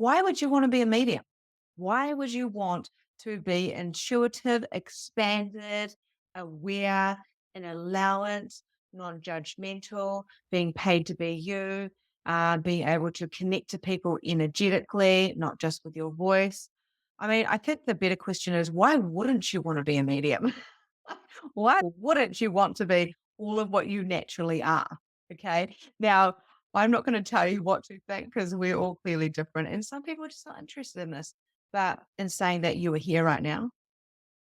Why would you want to be a medium? Why would you want to be intuitive, expanded, aware, and allowant, non-judgmental, being paid to be you, being able to connect to people energetically, not just with your voice? I mean, I think the better question is, why wouldn't you want to be a medium? Why wouldn't you want to be all of what you naturally are? Okay. Now, I'm not going to tell you what to think because we're all clearly different. And some people are just not interested in this. But in saying that you are here right now,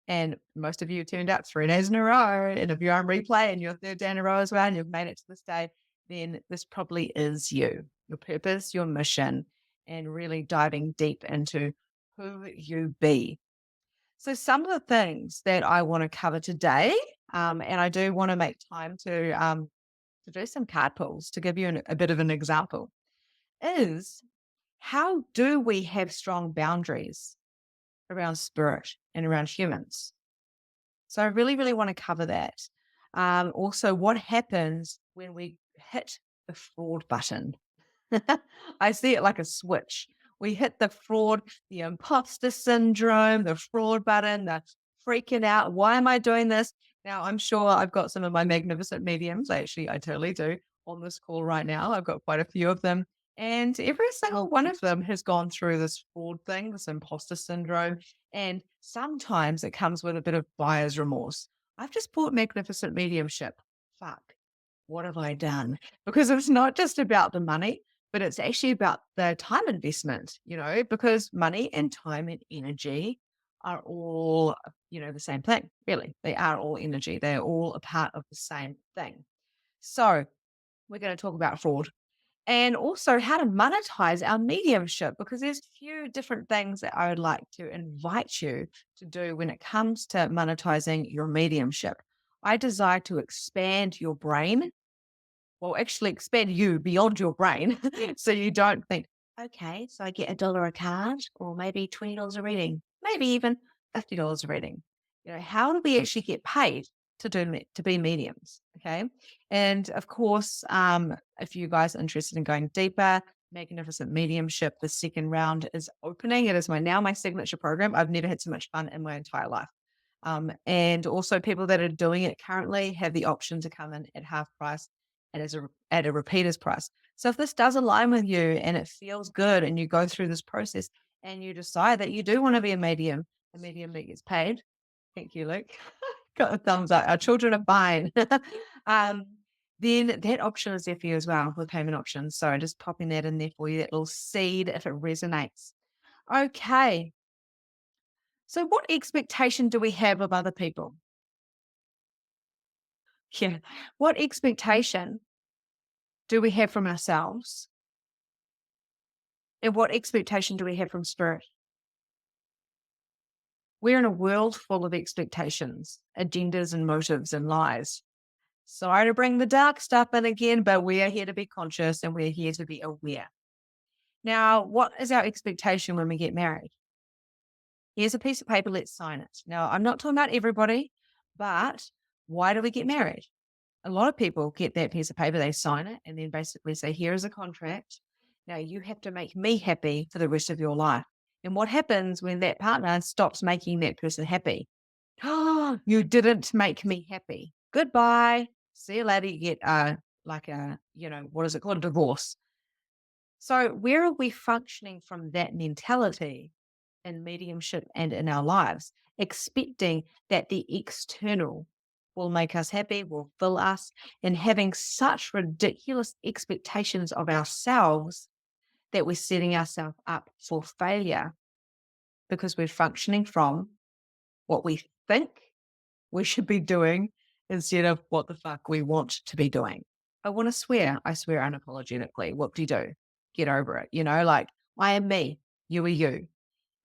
and most of you tuned out 3 days in a row, and if you're on replay and your third day in a row as well, and you've made it to this day, then this probably is you, your purpose, your mission, and really diving deep into who you be. So some of the things that I want to cover today, and I do want to make time to do some card pulls to give you a bit of an example, is how do we have strong boundaries around spirit and around humans? So I really, really want to cover that. Also, what happens when we hit the fraud button? I see it like a switch. We hit the fraud, the imposter syndrome, the fraud button, the freaking out. Why am I doing this? Now, I'm sure I've got some of my magnificent mediums. Actually, I totally do on this call right now. I've got quite a few of them. And every single one of them has gone through this fraud thing, this imposter syndrome. And sometimes it comes with a bit of buyer's remorse. I've just bought magnificent mediumship. Fuck, what have I done? Because it's not just about the money, but it's actually about the time investment, because money and time and energy are all, the same thing, really. They are all energy. They're all a part of the same thing. So we're going to talk about fraud and also how to monetize our mediumship, because there's a few different things that I would like to invite you to do when it comes to monetizing your mediumship. I desire to expand your brain, well, actually expand you beyond your brain so you don't think, okay, so I get $1 a card or maybe $20 a reading, maybe even $50 a reading. How do we actually get paid to be mediums? Okay. And of course, if you guys are interested in going deeper, Magnificent Mediumship, the second round is opening. It is my signature program. I've never had so much fun in my entire life. And also people that are doing it currently have the option to come in at half price and at a repeater's price. So if this does align with you and it feels good and you go through this process and you decide that you do want to be a medium that gets paid. Thank you, Luke. Got a thumbs up. Our children are fine. um, then that option is there for you as well with payment options. So just popping that in there for you, that little seed if it resonates. Okay. So what expectation do we have of other people? Yeah. What expectation do we have from ourselves? And what expectation do we have from spirit? We're in a world full of expectations, agendas, and motives and lies. Sorry to bring the dark stuff in again, but we are here to be conscious and we're here to be aware. Now, what is our expectation when we get married? Here's a piece of paper, let's sign it. Now, I'm not talking about everybody, but why do we get married? A lot of people get that piece of paper, they sign it, and then basically say, here is a contract. Now you have to make me happy for the rest of your life. And what happens when that partner stops making that person happy? Oh, you didn't make me happy. Goodbye. See you later. You get what is it called? A divorce. So where are we functioning from that mentality in mediumship and in our lives, expecting that the external will make us happy, will fill us, and having such ridiculous expectations of ourselves that we're setting ourselves up for failure because we're functioning from what we think we should be doing instead of what the fuck we want to be doing. I want to swear. I swear unapologetically. What do you do? Get over it. Like I am me, you are you.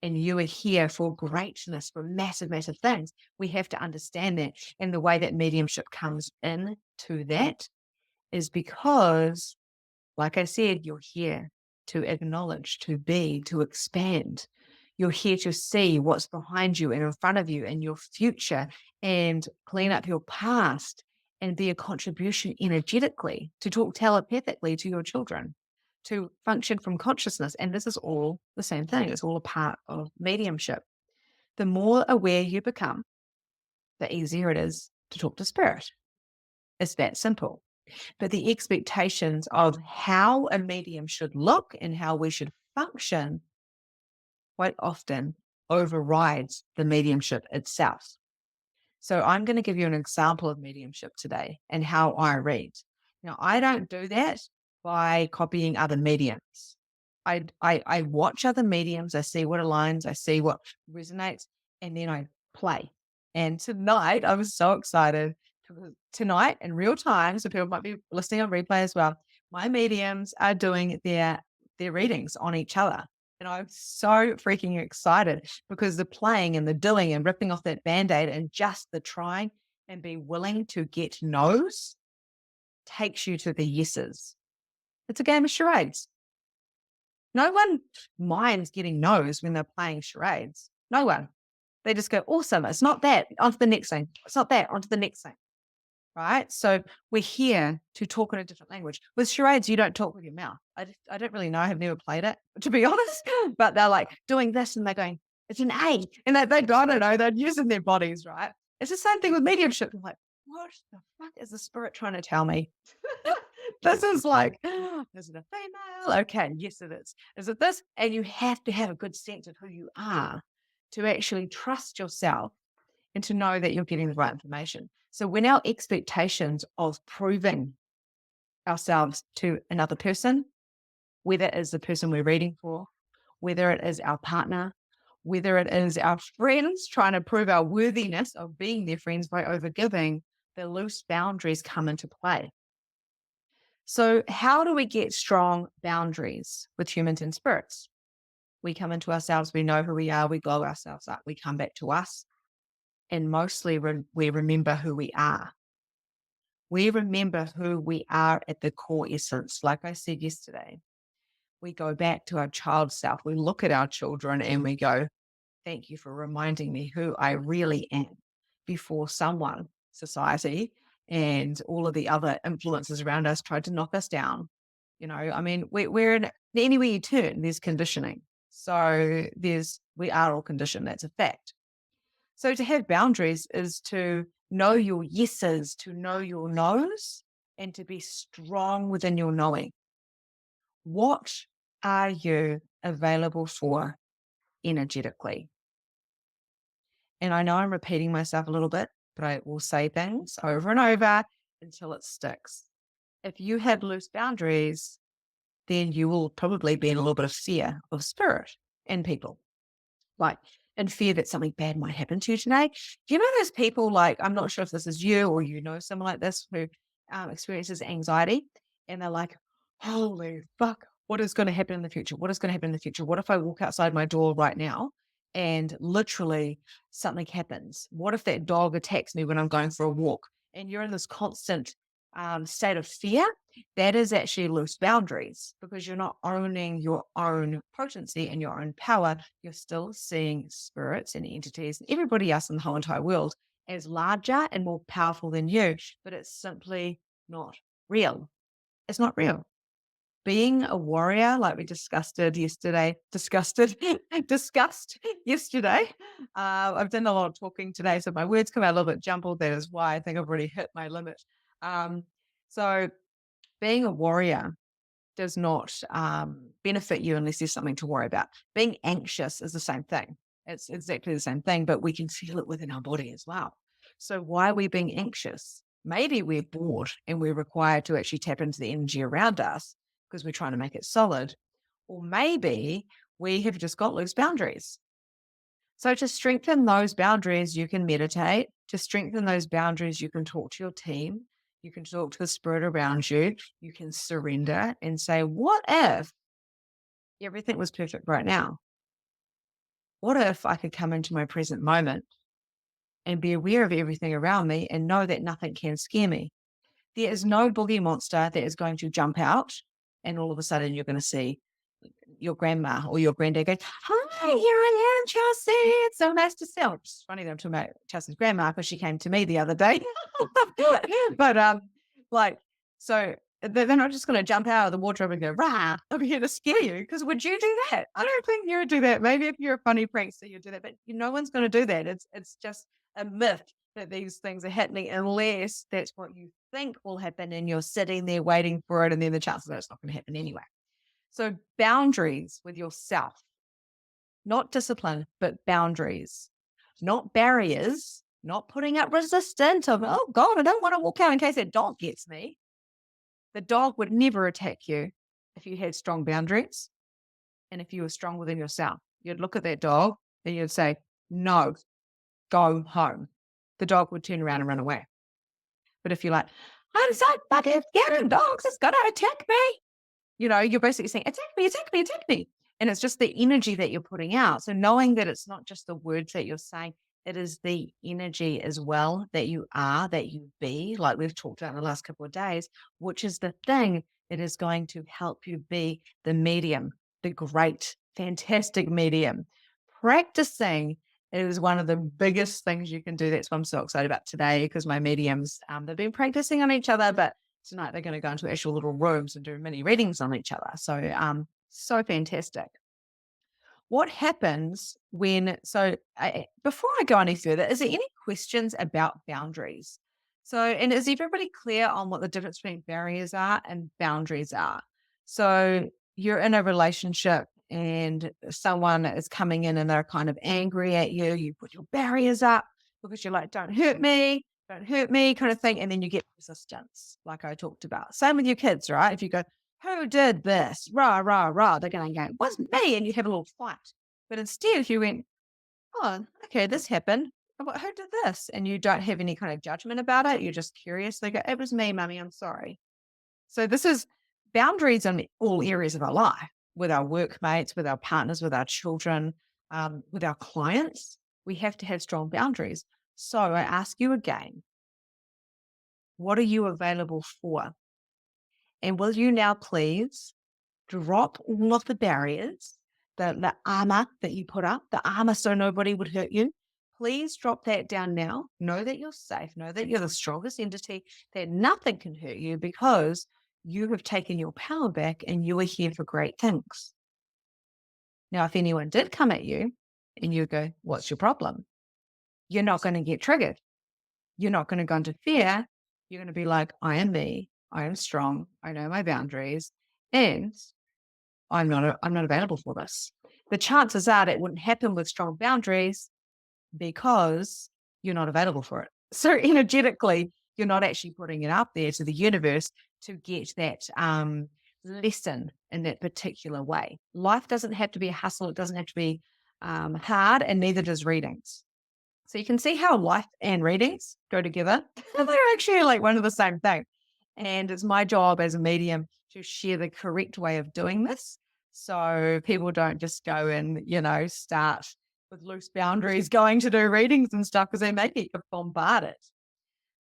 And you are here for greatness, for massive, massive things. We have to understand that. And the way that mediumship comes in to that is because, like I said, you're here to acknowledge, to be, to expand. You're here to see what's behind you and in front of you and your future and clean up your past and be a contribution energetically, to talk telepathically to your children, to function from consciousness. And this is all the same thing. It's all a part of mediumship. The more aware you become, the easier it is to talk to spirit. It's that simple. But the expectations of how a medium should look and how we should function quite often overrides the mediumship itself. So I'm going to give you an example of mediumship today and how I read. Now, I don't do that by copying other mediums. I watch other mediums, I see what aligns, I see what resonates, and then I play. And tonight, I was so excited. Tonight, in real time, so people might be listening on replay as well, my mediums are doing their readings on each other. And I'm so freaking excited because the playing and the doing and ripping off that Band-Aid and just the trying and be willing to get no's takes you to the yeses. It's a game of charades. No one minds getting no's when they're playing charades. No one. They just go, awesome. It's not that. On to the next thing. It's not that. On to the next thing. Right? So we're here to talk in a different language. With charades, you don't talk with your mouth. I don't really know. I've never played it, to be honest. But they're like doing this and they're going, it's an A. And I don't know. They're using their bodies, right? It's the same thing with mediumship. I'm like, what the fuck is the spirit trying to tell me? This is like, is it a female? Okay, yes, it is. Is it this? And you have to have a good sense of who you are to actually trust yourself and to know that you're getting the right information. So when our expectations of proving ourselves to another person, whether it is the person we're reading for, whether it is our partner, whether it is our friends trying to prove our worthiness of being their friends by overgiving, the loose boundaries come into play. So how do we get strong boundaries with humans and spirits? We come into ourselves, we know who we are, we glow ourselves up, we come back to us, and mostly we remember who we are. We remember who we are at the core essence. Like I said yesterday, we go back to our child self. We look at our children and we go, thank you for reminding me who I really am before someone, society, and all of the other influences around us tried to knock us down. You know, I mean, we're in anywhere you turn, there's conditioning. So we are all conditioned. That's a fact. So to have boundaries is to know your yeses, to know your no's, and to be strong within your knowing. What are you available for energetically? And I know I'm repeating myself a little bit, but I will say things over and over until it sticks. If you have loose boundaries, then you will probably be in a little bit of fear of spirit and people. Like, in fear that something bad might happen to you today. Do you know those people, like, I'm not sure if this is you or you know someone like this who experiences anxiety and they're like, holy fuck, what is going to happen in the future? What is going to happen in the future? What if I walk outside my door right now and literally something happens? What if that dog attacks me when I'm going for a walk? And you're in this constant state of fear. That is actually loose boundaries because you're not owning your own potency and your own power. You're still seeing spirits and entities and everybody else in the whole entire world as larger and more powerful than you, but it's simply not real. It's not real. Being a warrior, like we discussed yesterday. I've done a lot of talking today, so my words come out a little bit jumbled. That is why I think I've already hit my limit. So being a warrior does not benefit you unless there's something to worry about. Being anxious is the same thing. It's exactly the same thing, but we can feel it within our body as well. So why are we being anxious? Maybe we're bored and we're required to actually tap into the energy around us because we're trying to make it solid. Or maybe we have just got loose boundaries. So to strengthen those boundaries, you can meditate. To strengthen those boundaries, you can talk to your team. You can talk to the spirit around you. You can surrender and say, what if everything was perfect right now? What if I could come into my present moment and be aware of everything around me and know that nothing can scare me? There is no boogie monster that is going to jump out and all of a sudden you're going to see your grandma or your granddad goes, hi, here I am, Chelsea. It's so nice to see you. It's funny that I'm talking about Chelsea's grandma because she came to me the other day. But so they're not just going to jump out of the wardrobe and go, rah, I'm here to scare you. Because would you do that? I don't think you would do that. Maybe if you're a funny prankster, you'd do that, but no one's going to do that. It's just a myth that these things are happening unless that's what you think will happen and you're sitting there waiting for it. And then the chances are it's not going to happen anyway. So boundaries with yourself, not discipline, but boundaries, not barriers, not putting up resistance of, oh God, I don't want to walk out in case that dog gets me. The dog would never attack you if you had strong boundaries and if you were strong within yourself. You'd look at that dog and you'd say, no, go home. The dog would turn around and run away. But if you're like, I'm so fucking scared of dogs, it's going to attack me. You're basically saying, attack me, attack me, attack me. And it's just the energy that you're putting out. So knowing that it's not just the words that you're saying, it is the energy as well that you are, that you be, like we've talked about in the last couple of days, which is the thing that is going to help you be the medium, the great, fantastic medium. Practicing is one of the biggest things you can do. That's what I'm so excited about today, because my mediums, they've been practicing on each other, but tonight they're going to go into actual little rooms and do mini readings on each other. So, so fantastic. What happens before I go any further, is there any questions about boundaries? And is everybody clear on what the difference between barriers are and boundaries are? So you're in a relationship and someone is coming in and they're kind of angry at you. You put your barriers up because you're like, don't hurt me kind of thing. And then you get resistance, like I talked about. Same with your kids, right? If you go, who did this? Rah, rah, rah. They're going to go, it wasn't me. And you have a little fight. But instead, if you went, oh, okay, this happened. Who did this? And you don't have any kind of judgment about it. You're just curious. They go, it was me, mummy. I'm sorry. So this is boundaries in all areas of our life, with our workmates, with our partners, with our children, with our clients. We have to have strong boundaries. So I ask you again, what are you available for? And will you now please drop all of the barriers, the armor that you put up, the armor so nobody would hurt you? Please drop that down now. Know that you're safe. Know that you're the strongest entity, that nothing can hurt you because you have taken your power back and you are here for great things. Now, if anyone did come at you and you go, what's your problem? You're not going to get triggered. You're not going to go into fear. You're going to be like, I am me. I am strong. I know my boundaries. And I'm not available for this. The chances are it wouldn't happen with strong boundaries because you're not available for it. So energetically, you're not actually putting it up there to the universe to get that lesson in that particular way. Life doesn't have to be a hustle. It doesn't have to be hard, and neither does readings. So you can see how life and readings go together. They're actually like one and the same thing. And it's my job as a medium to share the correct way of doing this. So people don't just go and, start with loose boundaries going to do readings and stuff, because they may get bombarded.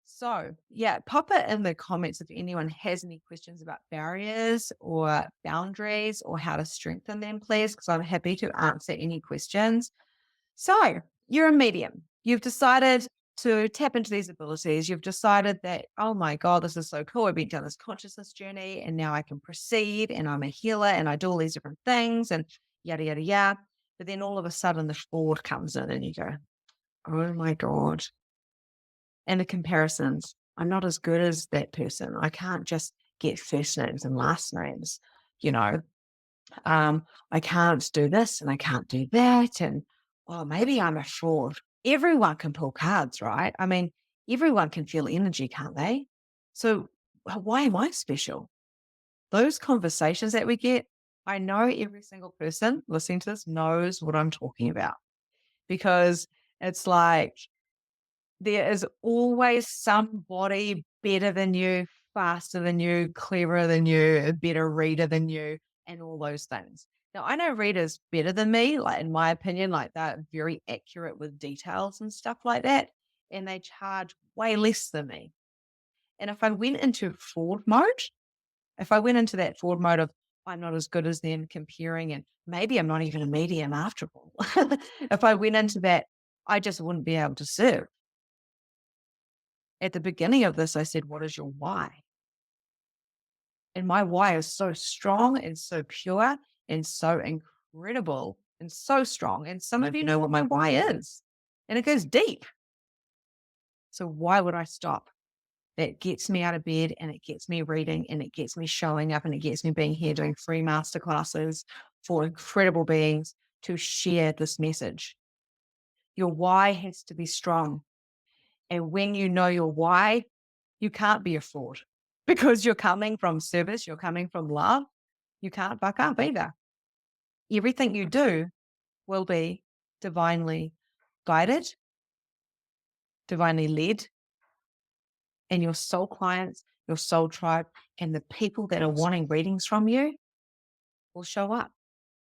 So yeah, pop it in the comments if anyone has any questions about barriers or boundaries or how to strengthen them, please, because I'm happy to answer any questions. So you're a medium. You've decided to tap into these abilities. You've decided that, oh my God, this is so cool. I've been down this consciousness journey and now I can proceed and I'm a healer and I do all these different things and yada, yada, yada. But then all of a sudden the fraud comes in and you go, oh my God. And the comparisons, I'm not as good as that person. I can't just get first names and last names, I can't do this and I can't do that. And maybe I'm a fraud. Everyone can pull cards, right? I mean, everyone can feel energy, can't they? So why am I special? Those conversations that we get, I know every single person listening to this knows what I'm talking about, because it's like there is always somebody better than you, faster than you, cleverer than you, a better reader than you, and all those things. Now, I know readers better than me, like in my opinion, like they're very accurate with details and stuff like that, and they charge way less than me. And if I went into fraud mode, if I went into that fraud mode of I'm not as good as them, comparing, and maybe I'm not even a medium after all, if I went into that, I just wouldn't be able to serve. At the beginning of this, I said, what is your why? And my why is so strong and so pure and so incredible and so strong. And some of you know what my why is, and it goes deep. So why would I stop? That gets me out of bed, and it gets me reading, and it gets me showing up, and it gets me being here doing free masterclasses for incredible beings to share this message. Your why has to be strong. And when you know your why, you can't be a fraud because you're coming from service, you're coming from love. You can't buck up either. Everything you do will be divinely guided, divinely led, and your soul clients, your soul tribe, and the people that are wanting readings from you will show up.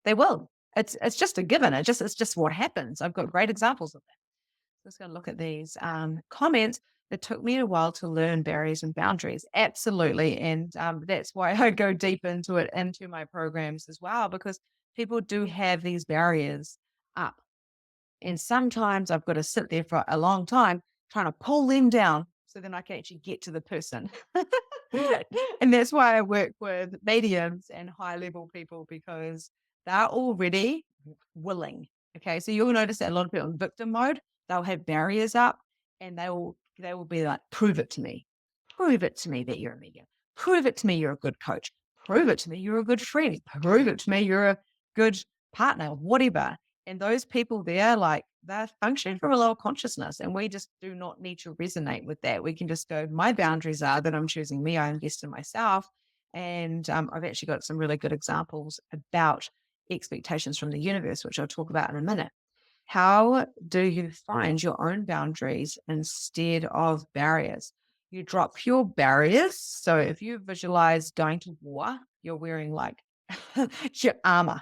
They will. It's just a given. It's just what happens. I've got great examples of that. Just going to look at these comments. It took me a while to learn barriers and boundaries. Absolutely. And that's why I go deep into it, into my programs as well, because people do have these barriers up. And sometimes I've got to sit there for a long time trying to pull them down so then I can actually get to the person. And that's why I work with mediums and high level people, because they're already willing. Okay. So you'll notice that a lot of people in victim mode, they'll have barriers up, and they will be like, prove it to me. Prove it to me that you're a medium. Prove it to me you're a good coach. Prove it to me you're a good friend. Prove it to me you're a good partner, whatever. And those people there, like, they're functioning from a lower consciousness, and we just do not need to resonate with that. We can just go, my boundaries are that I'm choosing me, I invest in myself. And I've actually got some really good examples about expectations from the universe, which I'll talk about in a minute. How do you find your own boundaries instead of barriers? You drop your barriers. So if you visualize going to war, you're wearing like your armor.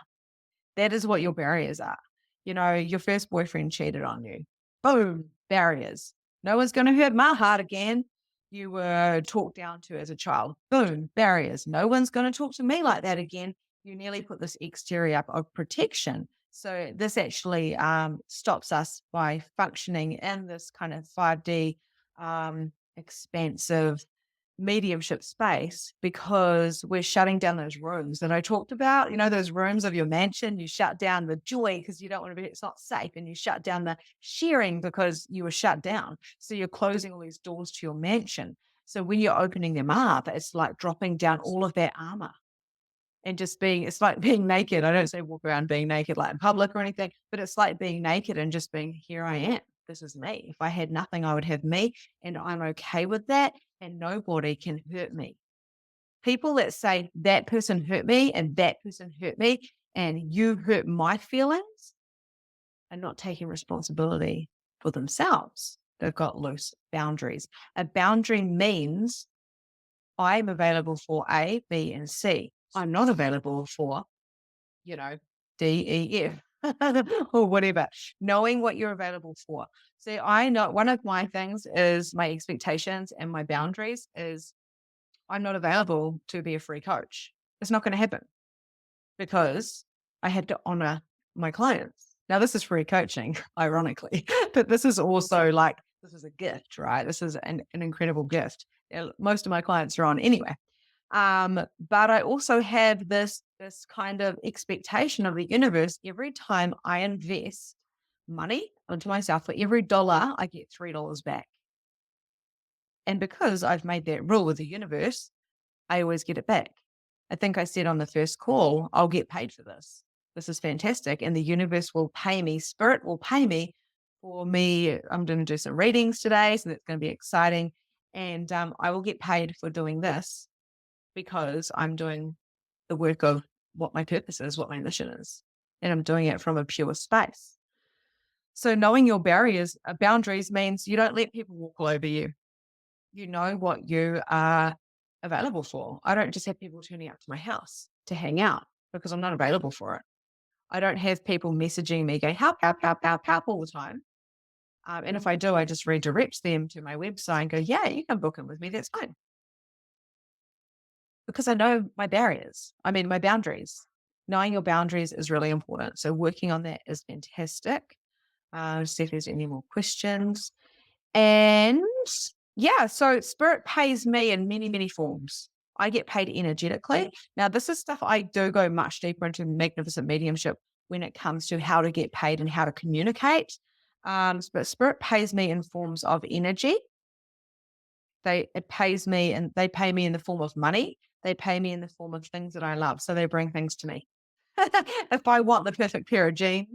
That is what your barriers are. You know, your first boyfriend cheated on you. Boom, barriers. No one's going to hurt my heart again. You were talked down to as a child. Boom, barriers. No one's going to talk to me like that again. You nearly put this exterior up of protection. So this actually stops us by functioning in this kind of 5D expansive mediumship space, because we're shutting down those rooms that I talked about. You know, those rooms of your mansion, you shut down the joy because you don't want to be, it's not safe. And you shut down the sharing because you were shut down. So you're closing all these doors to your mansion. So when you're opening them up, it's like dropping down all of that armor and just being, it's like being naked. I don't say walk around being naked like in public or anything, but it's like being naked and just being, here I am. This is me. If I had nothing, I would have me, and I'm okay with that. And nobody can hurt me. People that say that person hurt me and that person hurt me and you hurt my feelings are not taking responsibility for themselves. They've got loose boundaries. A boundary means I'm available for A, B, and C. I'm not available for, you know, D, E, F or whatever. Knowing what you're available for. See, I know one of my things is my expectations and my boundaries is I'm not available to be a free coach. It's not going to happen because I had to honor my clients. Now, this is free coaching, ironically, but this is also like, this is a gift, right? This is an incredible gift. Most of my clients are on anyway. But I also have this kind of expectation of the universe. Every time I invest money into myself, for every dollar, I get $3 back. And because I've made that rule with the universe, I always get it back. I think I said on the first call, I'll get paid for this. This is fantastic. And the universe will pay me, spirit will pay me for me. I'm going to do some readings today, so that's going to be exciting. And I will get paid for doing this because I'm doing the work of what my purpose is, what my mission is. And I'm doing it from a pure space. So knowing your barriers, boundaries means you don't let people walk all over you. You know what you are available for. I don't just have people turning up to my house to hang out because I'm not available for it. I don't have people messaging me going, help, help, help, help, help all the time. And if I do, I just redirect them to my website and go, yeah, you can book in with me. That's fine. Because I know my barriers. I mean, my boundaries. Knowing your boundaries is really important. So working on that is fantastic. See if there's any more questions. And yeah, so spirit pays me in many, many forms. I get paid energetically. Now, this is stuff I do go much deeper into magnificent mediumship when it comes to how to get paid and how to communicate. But spirit pays me in forms of energy. It pays me, and they pay me in the form of money. They pay me in the form of things that I love. So they bring things to me. If I want the perfect pair of jeans,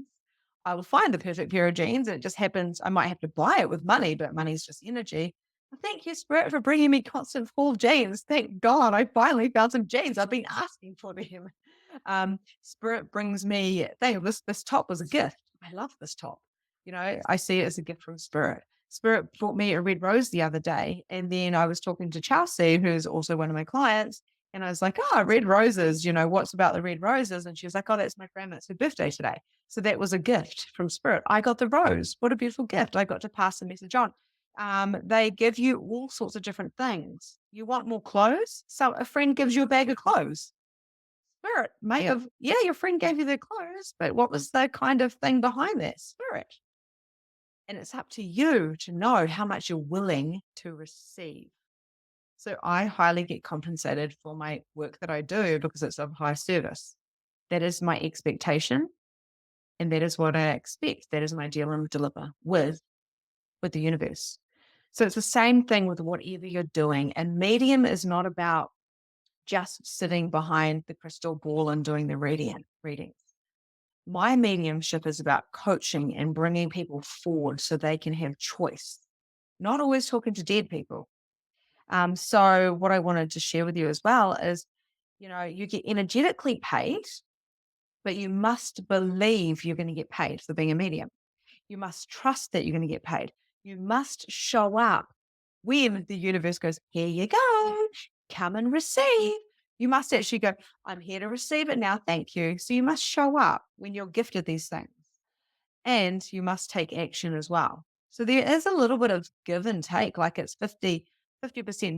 I will find the perfect pair of jeans. And it just happens, I might have to buy it with money, but money is just energy. Thank you, Spirit, for bringing me constant full jeans. Thank God I finally found some jeans. I've been asking for them. Spirit brings me, this top was a gift. I love this top. I see it as a gift from Spirit. Spirit brought me a red rose the other day. And then I was talking to Chelsea, who's also one of my clients. And I was like, oh, red roses, what's about the red roses? And she was like, oh, that's my grandma. It's her birthday today. So that was a gift from Spirit. I got the rose. What a beautiful gift. I got to pass the message on. They give you all sorts of different things. You want more clothes? So a friend gives you a bag of clothes. Spirit may have, your friend gave you their clothes, but what was the kind of thing behind that? Spirit. And it's up to you to know how much you're willing to receive. So I highly get compensated for my work that I do because it's of high service. That is my expectation. And that is what I expect. That is my deal and deliver with the universe. So it's the same thing with whatever you're doing. And medium is not about just sitting behind the crystal ball and doing the readings. My mediumship is about coaching and bringing people forward so they can have choice, not always talking to dead people. So what I wanted to share with you as well is, you get energetically paid, but you must believe you're going to get paid for being a medium. You must trust that you're going to get paid. You must show up when the universe goes, here you go, come and receive. You must actually go, I'm here to receive it now. Thank you. So you must show up when you're gifted these things, and you must take action as well. So there is a little bit of give and take, like it's 50%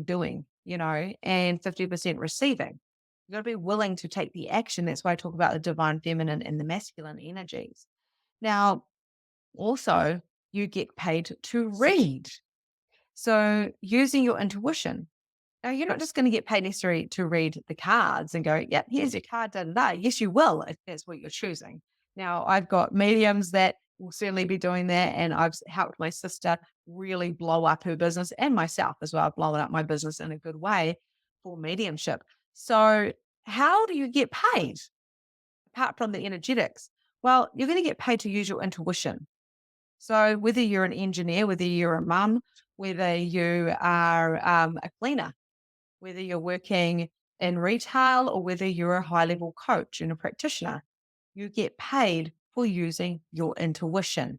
doing, and 50% receiving. You've got to be willing to take the action. That's why I talk about the divine feminine and the masculine energies. Now, also, you get paid to read. So using your intuition. Now, you're not just going to get paid necessarily to read the cards and go, yeah, here's your card, da, da, da. Yes, you will, if that's what you're choosing. Now, I've got mediums that will certainly be doing that, and I've helped my sister really blow up her business, and myself as well, blowing up my business in a good way for mediumship. So how do you get paid apart from the energetics? Well, you're going to get paid to use your intuition. So whether you're an engineer, whether you're a mum, whether you are a cleaner, whether you're working in retail, or whether you're a high-level coach and a practitioner, you get paid for using your intuition.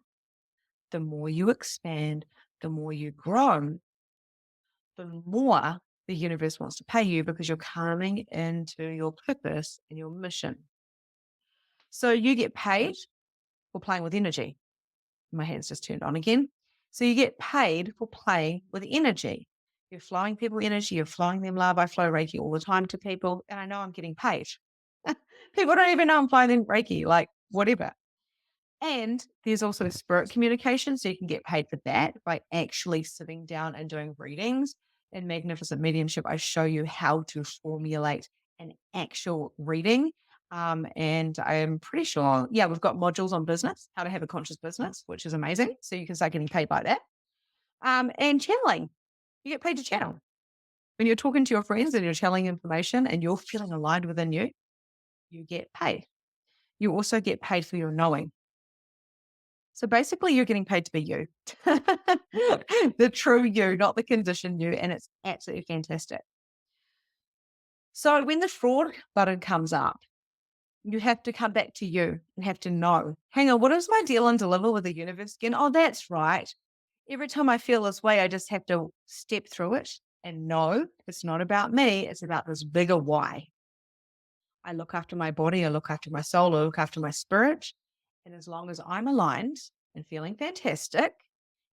The more you expand, the more you grow, the more the universe wants to pay you because you're coming into your purpose and your mission. So you get paid for playing with energy. My hand's just turned on again. So you get paid for playing with energy. You're flowing people energy, you're flowing them love. I flow Reiki all the time to people, and I know I'm getting paid. People don't even know I'm flowing them Reiki, like whatever. And there's also spirit communication. So you can get paid for that by actually sitting down and doing readings. In Magnificent Mediumship, I show you how to formulate an actual reading. And I'm pretty sure, we've got modules on business, how to have a conscious business, which is amazing. So you can start getting paid by that. And channeling, you get paid to channel. When you're talking to your friends and you're channeling information and you're feeling aligned within you, you get paid. You also get paid for your knowing. So basically, you're getting paid to be you, the true you, not the conditioned you. And it's absolutely fantastic. So when the fraud button comes up, you have to come back to you and have to know, hang on, what is my deal and deliver with the universe again? Oh, that's right. Every time I feel this way, I just have to step through it and know it's not about me. It's about this bigger why. I look after my body. I look after my soul. I look after my spirit. And as long as I'm aligned and feeling fantastic,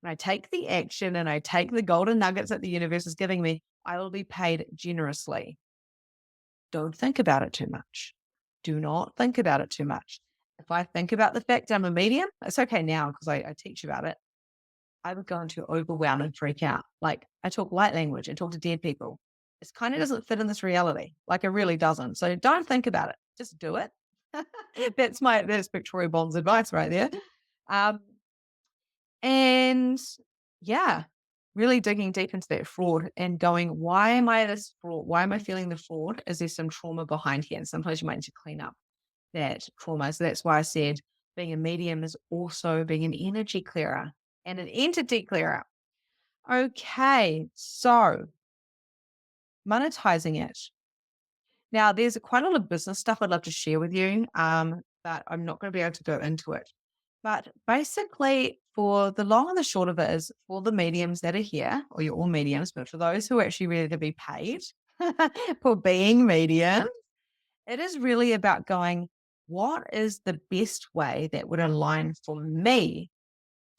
and I take the action and I take the golden nuggets that the universe is giving me, I will be paid generously. Don't think about it too much. Do not think about it too much. If I think about the fact I'm a medium, it's okay now because I teach about it. I would go into overwhelm and freak out. Like I talk light language and talk to dead people. It kind of doesn't fit in this reality. Like it really doesn't. So don't think about it. Just do it. That's Victoria Bond's advice right there. Um, and yeah, really digging deep into that fraud and going, why am I this fraud? Why am I feeling the fraud? Is there some trauma behind here? And sometimes you might need to clean up that trauma. So that's why I said being a medium is also being an energy clearer and an entity clearer. Okay, so monetizing it. Now, there's quite a lot of business stuff I'd love to share with you, but I'm not going to be able to go into it. But basically, for the long and the short of it is for the mediums that are here, or you're all mediums, but for those who are actually ready to be paid for being medium, it is really about going, what is the best way that would align for me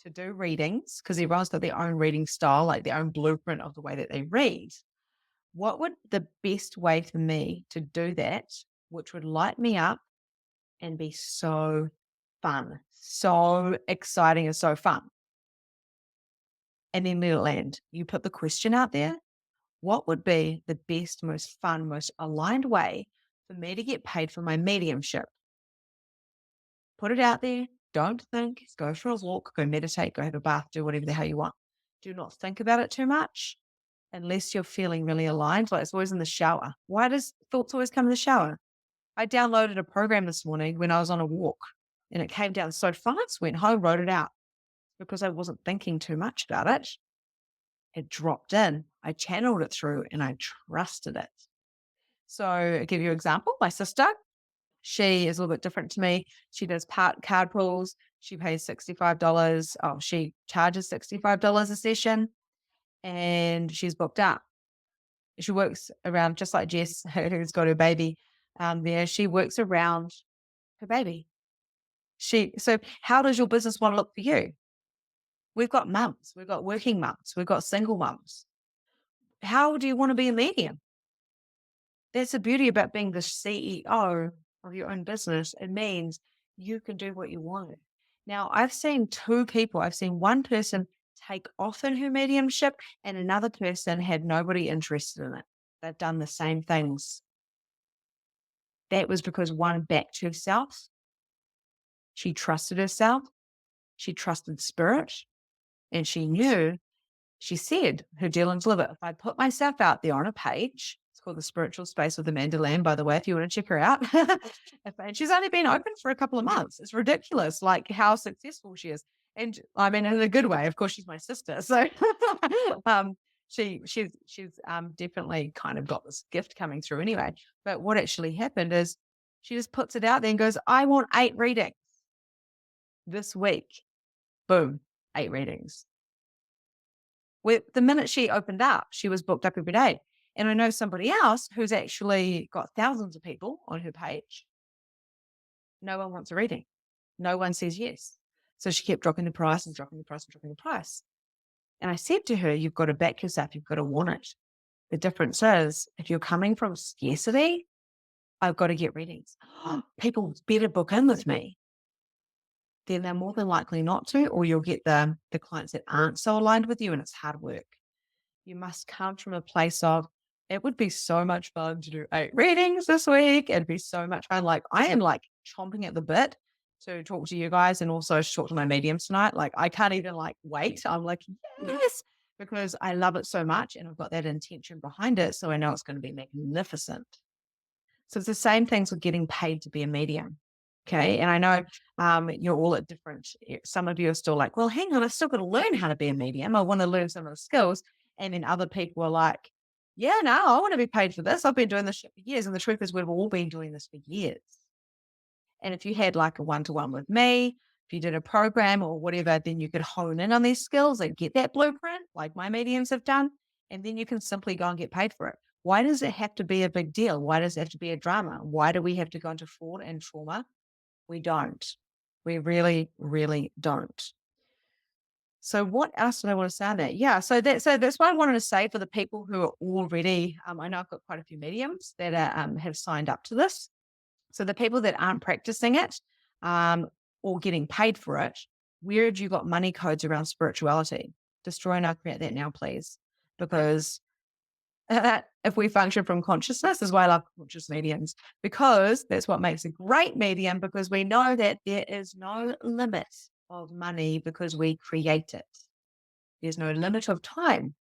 to do readings? Because everyone's got their own reading style, like their own blueprint of the way that they read. What would the best way for me to do that, which would light me up and be so fun, so exciting and so fun? And then let it land. You put the question out there. What would be the best, most fun, most aligned way for me to get paid for my mediumship? Put it out there. Don't think. Go for a walk, go meditate, go have a bath, do whatever the hell you want. Do not think about it too much unless you're feeling really aligned. Like it's always in the shower. Why does thoughts always come in the shower? I downloaded a program this morning when I was on a walk and it came down so fast, went home, wrote it out because I wasn't thinking too much about it. It dropped in. I channeled it through and I trusted it. So I'll give you an example. My sister, she is a little bit different to me. She does part card pulls. She pays $65. Oh, she charges $65 a session and she's booked up. She works around just like Jess, who's got her baby there. She works around her baby. So how does your business want to look for you? We've got mums, we've got working mums, we've got single mums. How do you want to be a medium? That's the beauty about being the CEO of your own business. It means you can do what you want. Now, I've seen two people. I've seen one person take off in her mediumship and another person had nobody interested in it. They've done the same things. That was because one backed herself. She trusted herself. She trusted spirit. And she knew, she said, her dealings live it. If I put myself out there on a page, it's called The Spiritual Space with Amanda Lamb, by the way, if you want to check her out. And she's only been open for a couple of months. It's ridiculous, like how successful she is. And I mean, in a good way, of course, she's my sister. So she's definitely kind of got this gift coming through anyway. But what actually happened is she just puts it out there and goes, I want 8 readings this week. Boom, 8 readings. The minute she opened up, she was booked up every day. And I know somebody else who's actually got thousands of people on her page. No one wants a reading. No one says yes. So she kept dropping the price and dropping the price and dropping the price. And I said to her, you've got to back yourself. You've got to want it. The difference is if you're coming from scarcity, I've got to get readings. People better book in with me. Then they're more than likely not to, or you'll get the clients that aren't so aligned with you and it's hard work. You must come from a place of, it would be so much fun to do 8 readings this week. It'd be so much fun. Like I am like chomping at the bit to talk to you guys and also talk to my mediums tonight. Like I can't even like wait. I'm like, yes, because I love it so much and I've got that intention behind it. So I know it's going to be magnificent. So it's the same things with getting paid to be a medium. Okay. And I know you're all at different, some of you are still like, well, hang on, I've still got to learn how to be a medium. I want to learn some of the skills. And then other people are like, yeah, no, I want to be paid for this. I've been doing this shit for years. And the truth is we've all been doing this for years. And if you had like a one-to-one with me, if you did a program or whatever, then you could hone in on these skills and get that blueprint like my mediums have done. And then you can simply go and get paid for it. Why does it have to be a big deal? Why does it have to be a drama? Why do we have to go into fraud and trauma? We don't. We really, really don't. So what else did I want to say on that? Yeah, so that's what I wanted to say for the people who are already, I know I've got quite a few mediums that are, have signed up to this. So the people that aren't practicing it or getting paid for it, where have you got money codes around spirituality? Destroy and create that now, please. Because if we function from consciousness, is why I love conscious mediums, because that's what makes a great medium, because we know that there is no limit of money because we create it. There's no limit of time.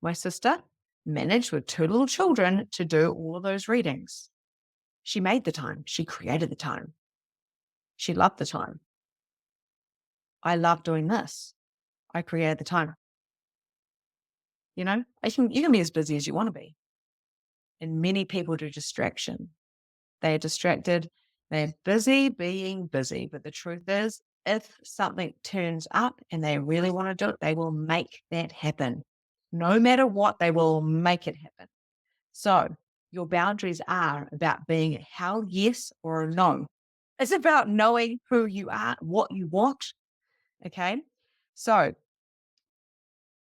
My sister managed with 2 little children to do all of those readings. She made the time. She created the time. She loved the time. I love doing this. I created the time. You know, you can be as busy as you want to be. And many people do distraction. They are distracted. They're busy being busy. But the truth is, if something turns up and they really want to do it, they will make that happen. No matter what, they will make it happen. So your boundaries are about being a hell yes or a no. It's about knowing who you are, what you want. Okay. So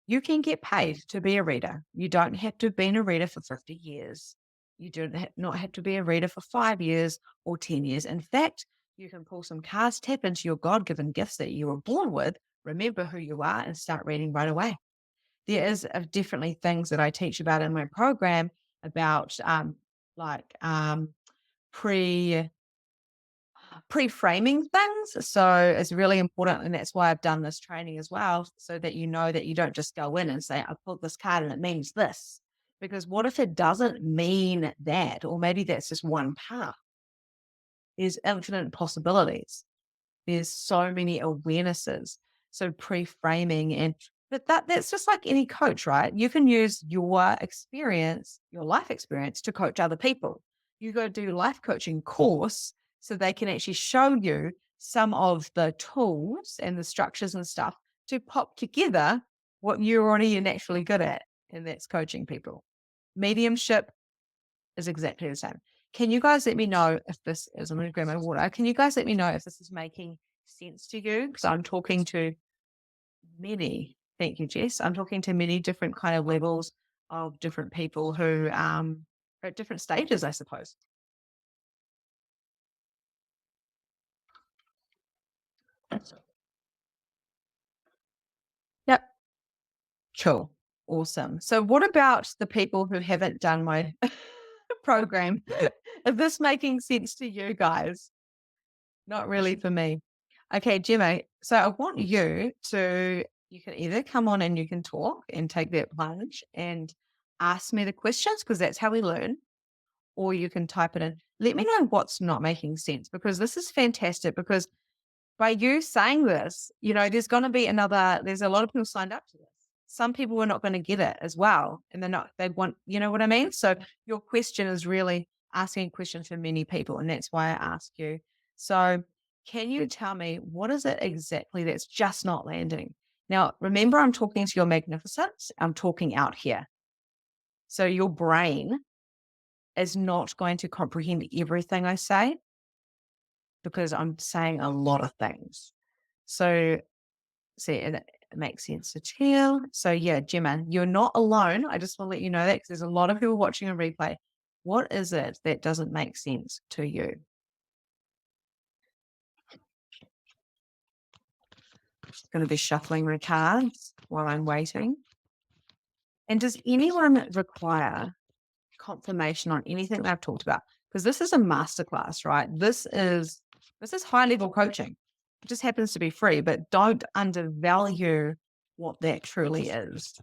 you can get paid to be a reader. You don't have to have been a reader for 50 years. You do not have to be a reader for 5 years or 10 years. In fact, you can pull some cards, tap into your God-given gifts that you were born with, remember who you are, and start reading right away. There is definitely things that I teach about in my program about pre pre-framing things. So it's really important. And that's why I've done this training as well, so that you know that you don't just go in and say, I pulled this card and it means this. Because what if it doesn't mean that? Or maybe that's just one part. There's infinite possibilities. There's so many awarenesses. So pre-framing but that's just like any coach, right? You can use your experience, your life experience, to coach other people. You go do life coaching course so they can actually show you some of the tools and the structures and stuff to pop together what you're already naturally good at, and that's coaching people. Mediumship is exactly the same. Can you guys let me know if this is, I'm going to grab my water. Can you guys let me know if this is making sense to you? Because I'm talking to many, thank you, Jess. I'm talking to many different kind of levels of different people who are at different stages, I suppose. Yep. Cool. Awesome. So what about the people who haven't done my program? Is this making sense to you guys? Not really for me. Okay, Gemma. So I want you can either come on and you can talk and take that plunge and ask me the questions, because that's how we learn, or you can type it in. Let me know what's not making sense, because this is fantastic. Because by you saying this, there's going to be there's a lot of people signed up to this. Some people are not going to get it as well. And they want, you know what I mean? So your question is really asking a question for many people. And that's why I ask you. So can you tell me, what is it exactly that's just not landing? Now, remember, I'm talking to your magnificence. I'm talking out here. So your brain is not going to comprehend everything I say, because I'm saying a lot of things. So see, it makes sense to tell. So yeah, Gemma, you're not alone. I just want to let you know that, because there's a lot of people watching a replay. What is it that doesn't make sense to you? Going to be shuffling the cards while I'm waiting. And does anyone require confirmation on anything that I've talked about? Because this is a masterclass, right? This is high level coaching. It just happens to be free, but don't undervalue what that truly is.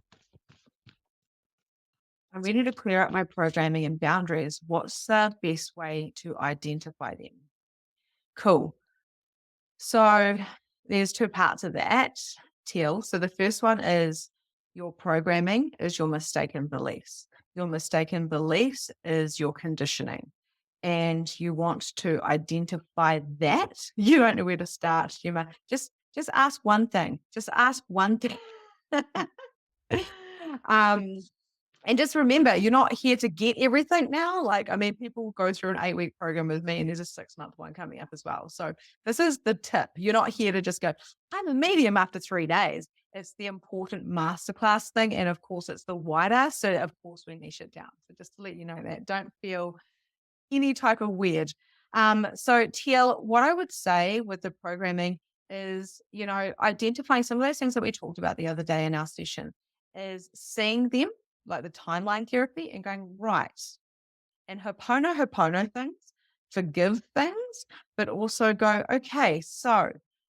I'm ready to clear up my programming and boundaries. What's the best way to identify them? Cool. So there's 2 parts of that, Teal. So the first one is your programming is your mistaken beliefs. Your mistaken beliefs is your conditioning. And you want to identify that. You don't know where to start. You might just ask one thing. Just ask one thing. And just remember, you're not here to get everything now. People go through an 8-week program with me, and there's a 6-month one coming up as well. So this is the tip. You're not here to just go, I'm a medium after 3 days. It's the important masterclass thing. And of course, it's the wider. So of course, we niche it down. So just to let you know that, don't feel any type of weird. So TL, what I would say with the programming is, identifying some of those things that we talked about the other day in our session, is seeing them like the timeline therapy and going, right, and hopono things, forgive things, but also go, okay, so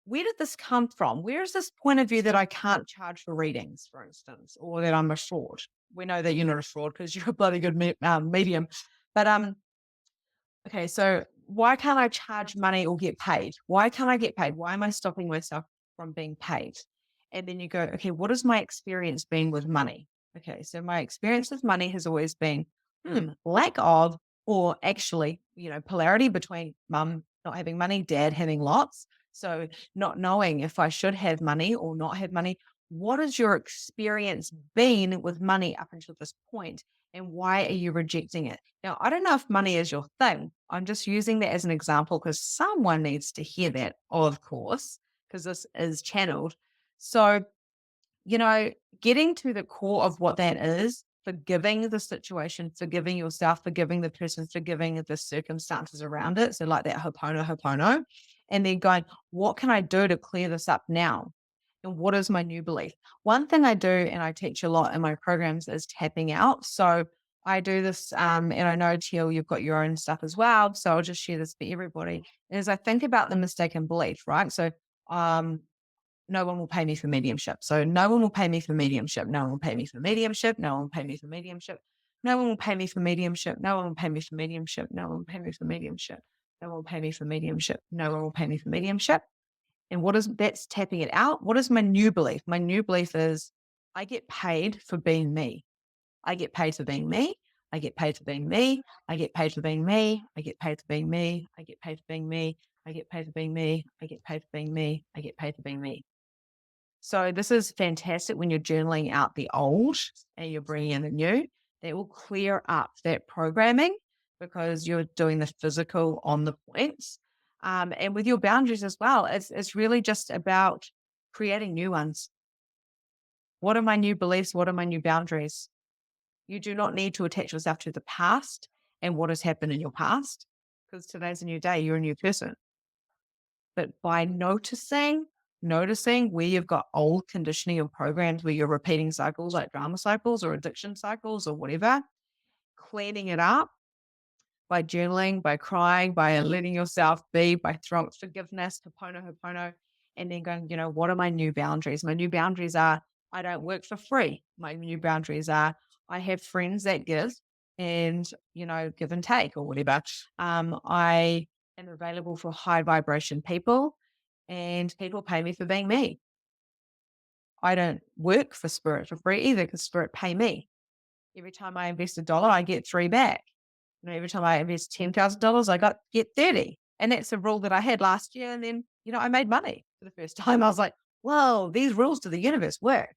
where did this come from? Where is this point of view that I can't charge for readings, for instance, or that I'm a fraud? We know that you're not a fraud because you're a bloody good medium. But okay, so why can't I charge money or get paid? Why can't I get paid? Why am I stopping myself from being paid? And then you go, okay, what has my experience been with money? Okay, so my experience with money has always been lack of, or actually, polarity between mum not having money, dad having lots. So not knowing if I should have money or not have money. What has your experience been with money up until this point, and why are you rejecting it? Now, I don't know if money is your thing. I'm just using that as an example because someone needs to hear that, of course, because this is channeled. So, getting to the core of what that is, forgiving the situation, forgiving yourself, forgiving the person, forgiving the circumstances around it. So, like that hopono, and then going, what can I do to clear this up now? And what is my new belief? One thing I do, and I teach a lot in my programs, is tapping out. So, I do this, and I know, Teal, you've got your own stuff as well. So I'll just share this for everybody. As I think about the mistaken belief, right? So, no one will pay me for mediumship. So no one will pay me for mediumship. No one will pay me for mediumship. No one will pay me for mediumship. No one will pay me for mediumship. No one will pay me for mediumship. No one will pay me for mediumship. No one will pay me for mediumship. No one will pay me for mediumship. And that's tapping it out. What is my new belief? My new belief is I get paid for being me. I get paid for being me. I get paid for being me. I get paid for being me. I get paid for being me. I get paid for being me. I get paid for being me. I get paid for being me. I get paid for being me. So this is fantastic when you're journaling out the old and you're bringing in the new. That will clear up that programming because you're doing the physical on the points. And with your boundaries as well, it's really just about creating new ones. What are my new beliefs? What are my new boundaries? You do not need to attach yourself to the past and what has happened in your past because today's a new day. You're a new person. But by noticing where you've got old conditioning or programs where you're repeating cycles like drama cycles or addiction cycles or whatever, cleaning it up by journaling, by crying, by letting yourself be, by throwing forgiveness, hopono, and then going, what are my new boundaries? My new boundaries are I don't work for free. My new boundaries are I have friends that give and, give and take or whatever. I am available for high vibration people and people pay me for being me. I don't work for spirit for free either because spirit pay me. Every time I invest $1, I get 3 back. Every time I invest $10,000, I get 30. And that's a rule that I had last year. And then, I made money for the first time. I was like, whoa, these rules to the universe work.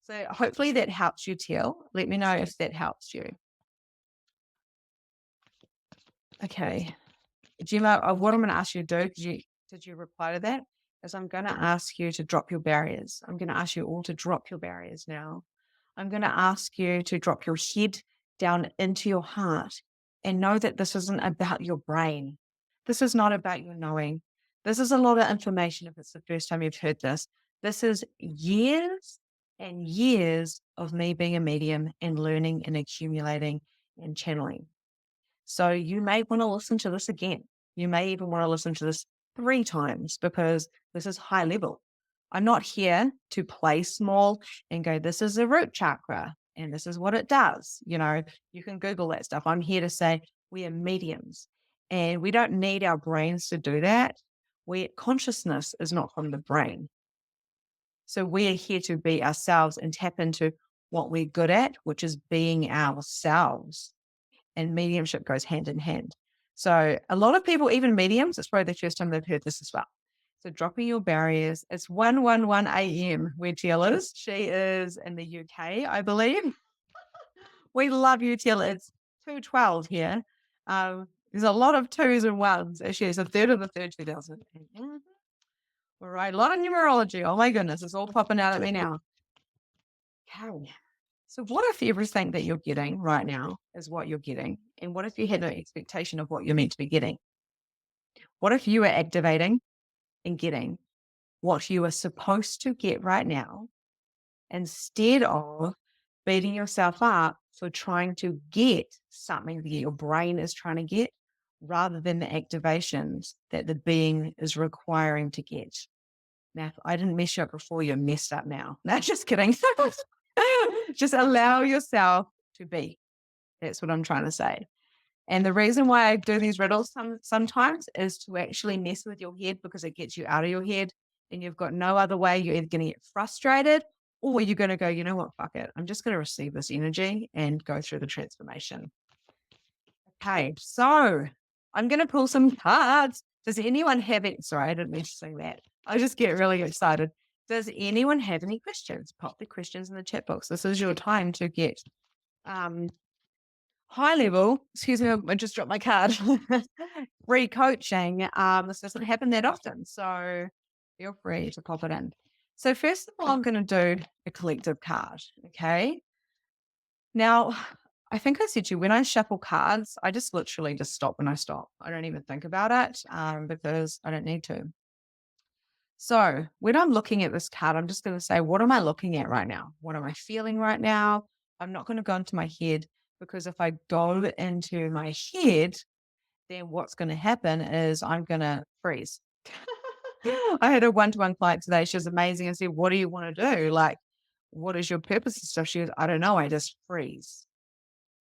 So hopefully that helps you, Teal. Let me know if that helps you. Okay. Gemma, what I'm going to ask you to do, did you reply to that? Is I'm going to ask you to drop your barriers. I'm going to ask you all to drop your barriers now. I'm going to ask you to drop your head down into your heart and know that this isn't about your brain. This is not about your knowing. This is a lot of information if it's the first time you've heard this. This is years and years of me being a medium and learning and accumulating and channeling. So you may want to listen to this again. You may even want to listen to this 3 times because this is high level. I'm not here to play small and go, this is a root chakra and this is what it does. You can Google that stuff. I'm here to say we are mediums and we don't need our brains to do that. Consciousness is not from the brain. So we're here to be ourselves and tap into what we're good at, which is being ourselves. And mediumship goes hand in hand. So a lot of people, even mediums, it's probably the first time they've heard this as well. So dropping your barriers. It's 1:11 a.m. where Teal is. She is in the UK, I believe. We love you, Teal. It's 2:12 here. There's a lot of 2s and 1s. Actually, it's a third of the third 2000. All right, a lot of numerology. Oh my goodness, it's all popping out at me now. Okay. So what if everything that you're getting right now is what you're getting? And what if you had no expectation of what you're meant to be getting? What if you were activating and getting what you are supposed to get right now instead of beating yourself up for trying to get something that your brain is trying to get rather than the activations that the being is requiring to get. Now, if I didn't mess you up before, you're messed up now. No, just kidding. Just allow yourself to be. That's what I'm trying to say. And the reason why I do these riddles sometimes is to actually mess with your head, because it gets you out of your head and you've got no other way. You're either going to get frustrated or you're going to go, you know what, fuck it. I'm just going to receive this energy and go through the transformation. Okay, so I'm going to pull some cards. Does anyone have it? Sorry, I didn't mean to say that. I just get really excited. Does anyone have any questions? Pop the questions in the chat box. This is your time to get high level. Excuse me, I just dropped my card. Free coaching. This doesn't happen that often, so feel free to pop it in. So first of all, I'm going to do a collective card. Okay. Now, I think I said to you, when I shuffle cards, I just literally just stop when I stop. I don't even think about it because I don't need to. So when I'm looking at this card, I'm just going to say, what am I looking at right now? What am I feeling right now? I'm not going to go into my head, because if I go into my head, then what's going to happen is I'm going to freeze. I had a one-to-one client today. She was amazing. I said, what do you want to do? Like, what is your purpose and stuff? She goes, I don't know. I just freeze.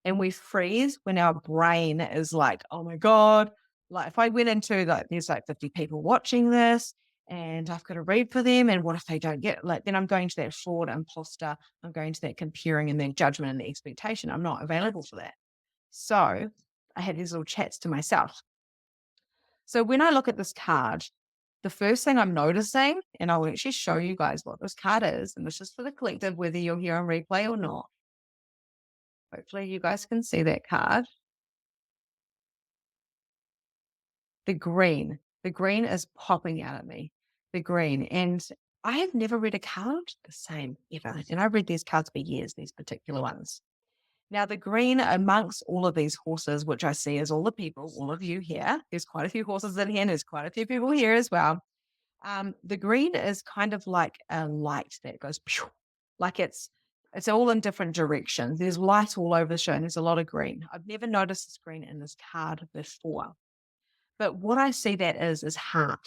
And we freeze when our brain is like, oh my God. Like if I went into there's like 50 people watching this and I've got to read for them. And what if they don't get, then I'm going to that fraud, imposter. I'm going to that comparing and then judgment and the expectation. I'm not available for that. So I had these little chats to myself. So when I look at this card, the first thing I'm noticing, and I'll actually show you guys what this card is, and this is for the collective, whether you're here on replay or not. Hopefully you guys can see that card. The green is popping out at me, the green. And I have never read a card the same ever. And I've read these cards for years, these particular ones. Now, the green amongst all of these horses, which I see as all the people, all of you here, there's quite a few horses in here, and there's quite a few people here as well. The green is kind of like a light that goes, pew, like it's all in different directions. There's light all over the show, and there's a lot of green. I've never noticed this green in this card before. But what I see that is heart.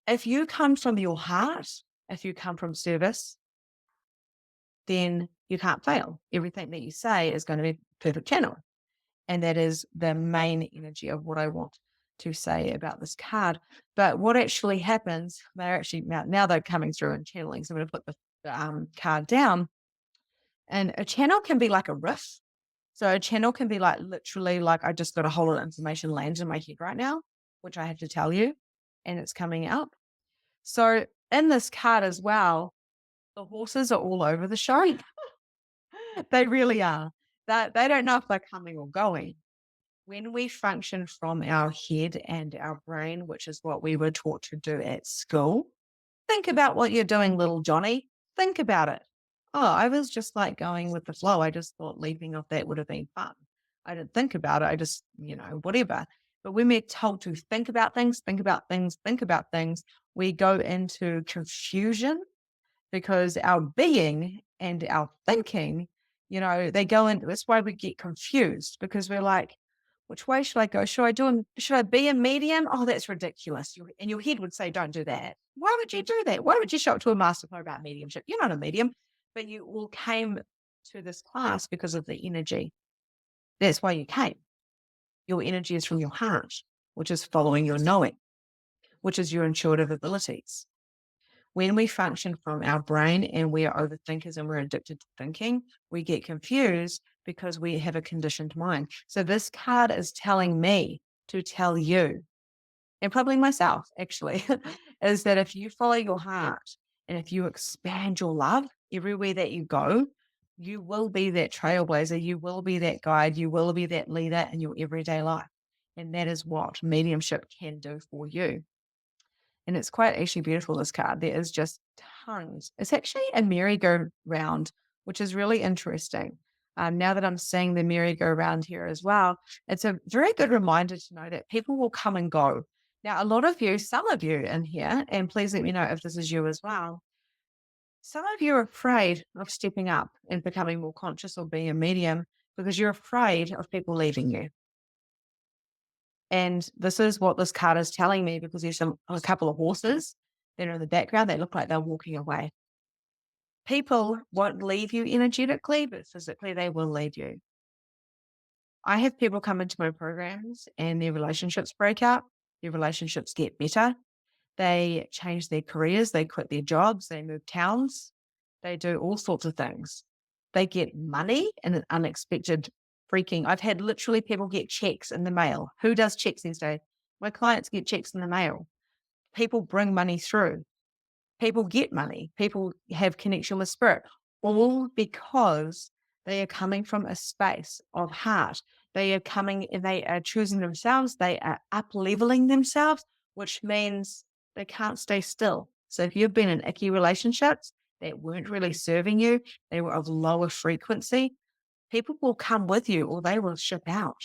If you come from your heart, if you come from service, then you can't fail. Everything that you say is going to be perfect channel. And that is the main energy of what I want to say about this card. But what actually happens, they're actually, now they're coming through and channeling. So I'm going to put the card down. And a channel can be like a riff. So a channel can be like literally like I just got a whole lot of information landed in my head right now, which I have to tell you, and it's coming out. So in this card as well, the horses are all over the show. They really are. They don't know if they're coming or going. When we function from our head and our brain, which is what we were taught to do at school, think about what you're doing, little Johnny. Think about it. Oh, I was just like going with the flow. I just thought leaping off that would have been fun. I didn't think about it. I just, whatever. But when we're told to think about things, we go into confusion because our being and our thinking, they go into, that's why we get confused, because we're like, which way should I go? Should I be a medium? Oh, that's ridiculous. And your head would say, don't do that. Why would you do that? Why would you show up to a master flow about mediumship? You're not a medium, but you all came to this class because of the energy. That's why you came. Your energy is from your heart, which is following your knowing, which is your intuitive abilities. When we function from our brain and we are overthinkers and we're addicted to thinking, we get confused because we have a conditioned mind. So this card is telling me to tell you, and probably myself actually, is that if you follow your heart and if you expand your love everywhere that you go, you will be that trailblazer, you will be that guide, you will be that leader in your everyday life. And that is what mediumship can do for you. And it's quite actually beautiful, this card. There is just tons. It's actually a merry-go-round, which is really interesting. Now that I'm seeing the merry-go-round here as well, it's a very good reminder to know that people will come and go. Now, a lot of you, some of you in here, and please let me know if this is you as well, Some of you are afraid of stepping up and becoming more conscious or being a medium because you're afraid of people leaving you. And this is what this card is telling me because there's a couple of horses that are in the background. They look like they're walking away. People won't leave you energetically, but physically they will leave you. I have people come into my programs and their relationships break up, their relationships get better. They change their careers, they quit their jobs, they move towns, they do all sorts of things. They get money in an unexpected I've had literally people get checks in the mail. Who does checks these days? My clients get checks in the mail. People bring money through. People get money. People have connection with spirit, all because they are coming from a space of heart. They are coming, they are choosing themselves. They are up leveling themselves, which means they can't stay still. So if you've been in icky relationships that weren't really serving you, they were of lower frequency, people will come with you or they will ship out.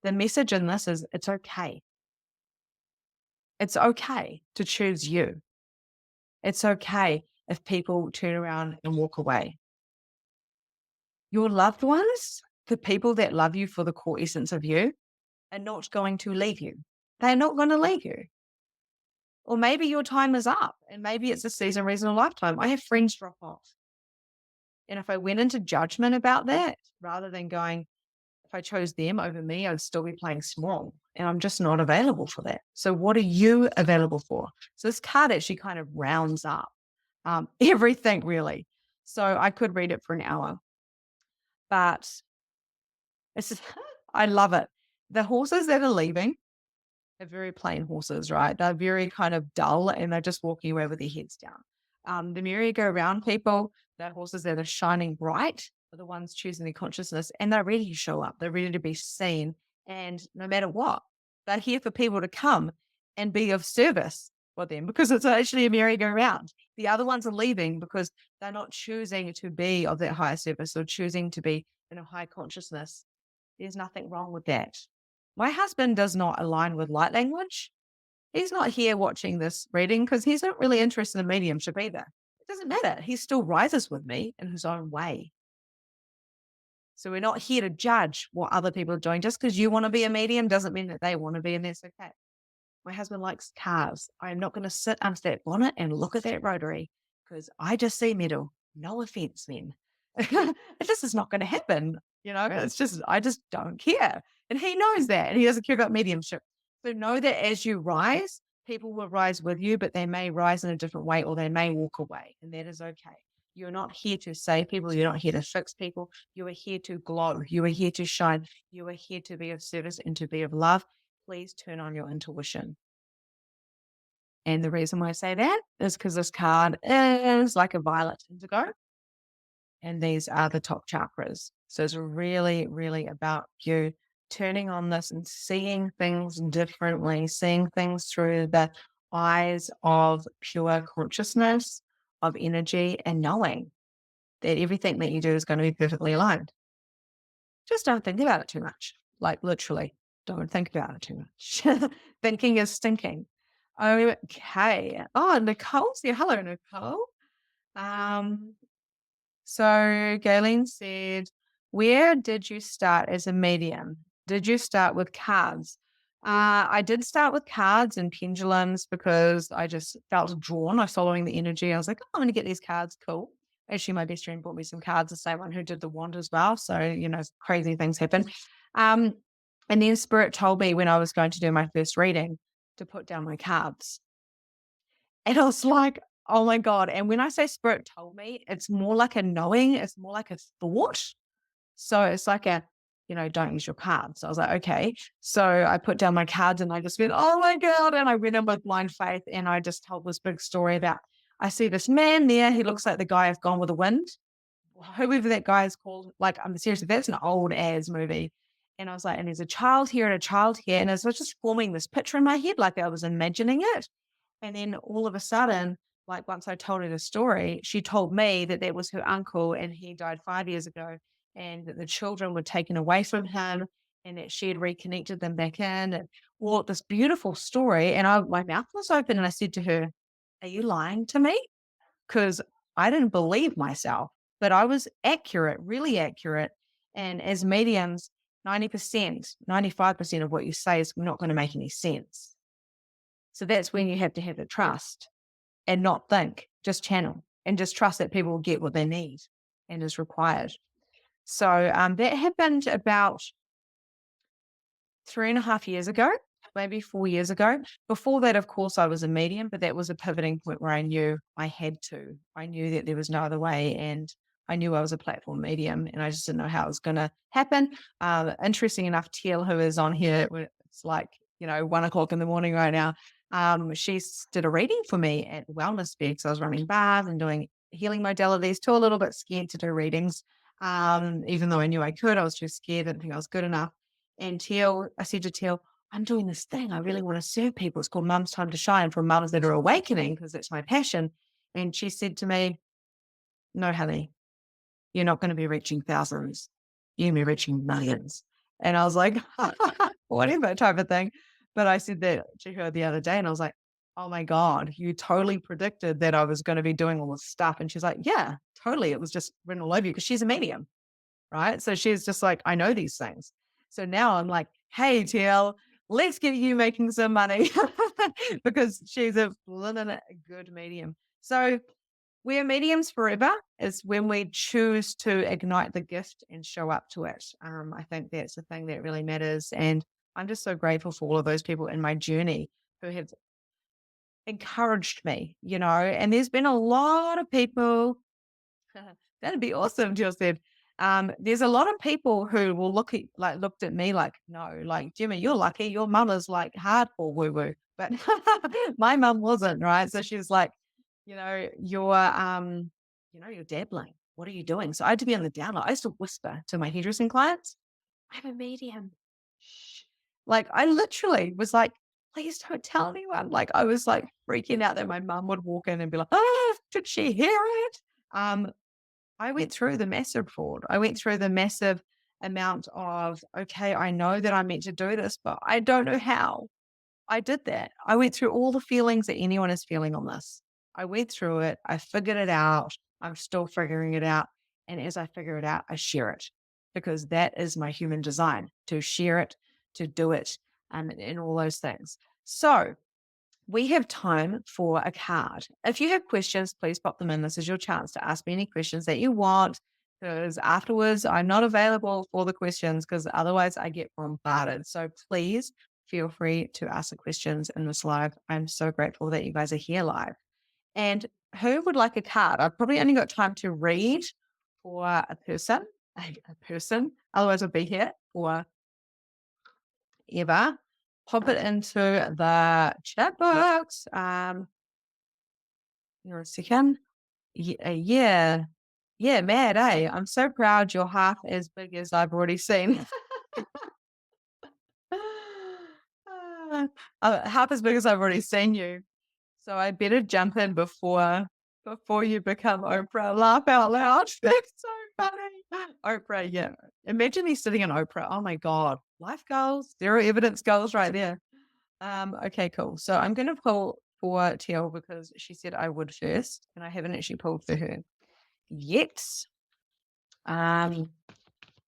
The message in this is it's okay. It's okay to choose you. It's okay if people turn around and walk away. Your loved ones, the people that love you for the core essence of you, are not going to leave you. They're not going to leave you. Or maybe your time is up and maybe it's a season, reason, a lifetime. I have friends drop off. And if I went into judgment about that, rather than going, if I chose them over me, I'd still be playing small. And I'm just not available for that. So what are you available for? So this card actually kind of rounds up everything really. So I could read it for an hour, but it's I love it. The horses that are leaving are very plain horses, right? They're very kind of dull and they're just walking away with their heads down. The merry-go-round people, they're horses that are shining bright, are the ones choosing their consciousness, and they're ready to show up. They're ready to be seen. And no matter what, they're here for people to come and be of service for them because it's actually a merry-go-round. The other ones are leaving because they're not choosing to be of that higher service or choosing to be in a high consciousness. There's nothing wrong with that. My husband does not align with light language. He's not here watching this reading because he's not really interested in mediumship either. It doesn't matter. He still rises with me in his own way. So we're not here to judge what other people are doing. Just because you want to be a medium doesn't mean that they want to be, and that's okay. My husband likes cars. I'm not going to sit under that bonnet and look at that rotary because I just see metal. No offense, men. This is not going to happen. It's just, I just don't care. And he knows that. And he doesn't care about mediumship. So know that as you rise, people will rise with you, but they may rise in a different way or they may walk away. And that is okay. You're not here to save people. You're not here to fix people. You are here to glow. You are here to shine. You are here to be of service and to be of love. Please turn on your intuition. And the reason why I say that is because this card is like a violet indigo. And these are the top chakras. So it's really, really about you turning on this and seeing things differently, seeing things through the eyes of pure consciousness, of energy, and knowing that everything that you do is going to be perfectly aligned. Just don't think about it too much. Like literally, don't think about it too much. Thinking is stinking. Okay. Oh, Nicole's here. Hello, Nicole. So Galen said, where did you start as a medium? Did you start with cards? I did start with cards and pendulums because I just felt drawn. I was following the energy. I was like, oh, I'm going to get these cards. Cool. Actually, my best friend bought me some cards, the same one who did the wand as well. So, crazy things happen. And then Spirit told me when I was going to do my first reading to put down my cards. And I was like, oh my God. And when I say Spirit told me, it's more like a knowing, it's more like a thought. So it's like don't use your cards. So I was like, okay. So I put down my cards and I just went, oh my God. And I went in with blind faith and I just told this big story about, I see this man there. He looks like the guy I've Gone with the Wind. Whoever that guy is called, like, I'm seriously, that's an old as movie. And I was like, and there's a child here and a child here. And I was just forming this picture in my head, like I was imagining it. And then all of a sudden, like once I told her the story, she told me that that was her uncle and he died 5 years ago and that the children were taken away from him and that she had reconnected them back in and all this beautiful story. And my mouth was open and I said to her, are you lying to me? because I didn't believe myself, but I was accurate, really accurate. And as mediums, 90%, 95% of what you say is not going to make any sense. So that's when you have to have the trust and not think, just channel and just trust that people will get what they need and is required. So that happened about 3.5 years ago, maybe 4 years ago. Before that, of course, I was a medium, but that was a pivoting point where I knew I had to. I knew that there was no other way, and I knew I was a platform medium, and I just didn't know how it was going to happen. Interesting enough, Teal, who is on here, it's like 1 o'clock in the morning right now. She did a reading for me at Wellness Bed, because I was running bars and doing healing modalities. Too a little bit scared to do readings, even though I knew I could. I was too scared. I didn't think I was good enough. And Teal, I said to Teal, I'm doing this thing. I really want to serve people. It's called Mum's Time to Shine, for mums that are awakening, because that's my passion. And she said to me, no, honey, you're not going to be reaching thousands. You're going to be reaching millions. And I was like, whatever type of thing. But I said that to her the other day, and I was like, oh my God, you totally predicted that I was going to be doing all this stuff. And she's like, yeah, totally. It was just written all over you, because she's a medium, right? So she's just like, I know these things. So now I'm like, hey, Teal, let's get you making some money, because she's a good medium. So we're mediums forever is when we choose to ignite the gift and show up to it. I think that's the thing that really matters. And I'm just so grateful for all of those people in my journey who have encouraged me, and there's been a lot of people. That'd be awesome, Jill said. There's a lot of people who will looked at me like, no, like, Jimmy, you're lucky. Your mum is like hardcore woo-woo. But my mum wasn't, right? So she was like, you're dabbling. What are you doing? So I had to be on the down low. I used to whisper to my hairdressing clients, I'm a medium. Shh. Like, I literally was like, please don't tell anyone. Like, I was like freaking out that my mum would walk in and be like, oh, did she hear it? I went through the massive fraud. I went through the massive amount of, okay, I know that I'm meant to do this, but I don't know how. I did that. I went through all the feelings that anyone is feeling on this. I went through it. I figured it out. I'm still figuring it out. And as I figure it out, I share it, because that is my human design, to share it, to do it, and all those things. So we have time for a card. If you have questions, please pop them in. This is your chance to ask me any questions that you want, because afterwards I'm not available for the questions, because otherwise I get bombarded. So please feel free to ask the questions in this live. I'm so grateful that you guys are here live. And who would like a card? I've probably only got time to read for a person, otherwise I'll be here forever. Pop it into the chat box. You're a second. Yeah. Yeah, mad, eh? I'm so proud you're half as big as I've already seen. Half as big as I've already seen you. So I better jump in before you become Oprah. Laugh out loud. That's so funny. Oprah, yeah. Imagine me sitting in Oprah. Oh my God. Life goals, zero evidence goals right there. Okay, cool. So I'm going to pull for Teal, because she said I would first, and I haven't actually pulled for her yet.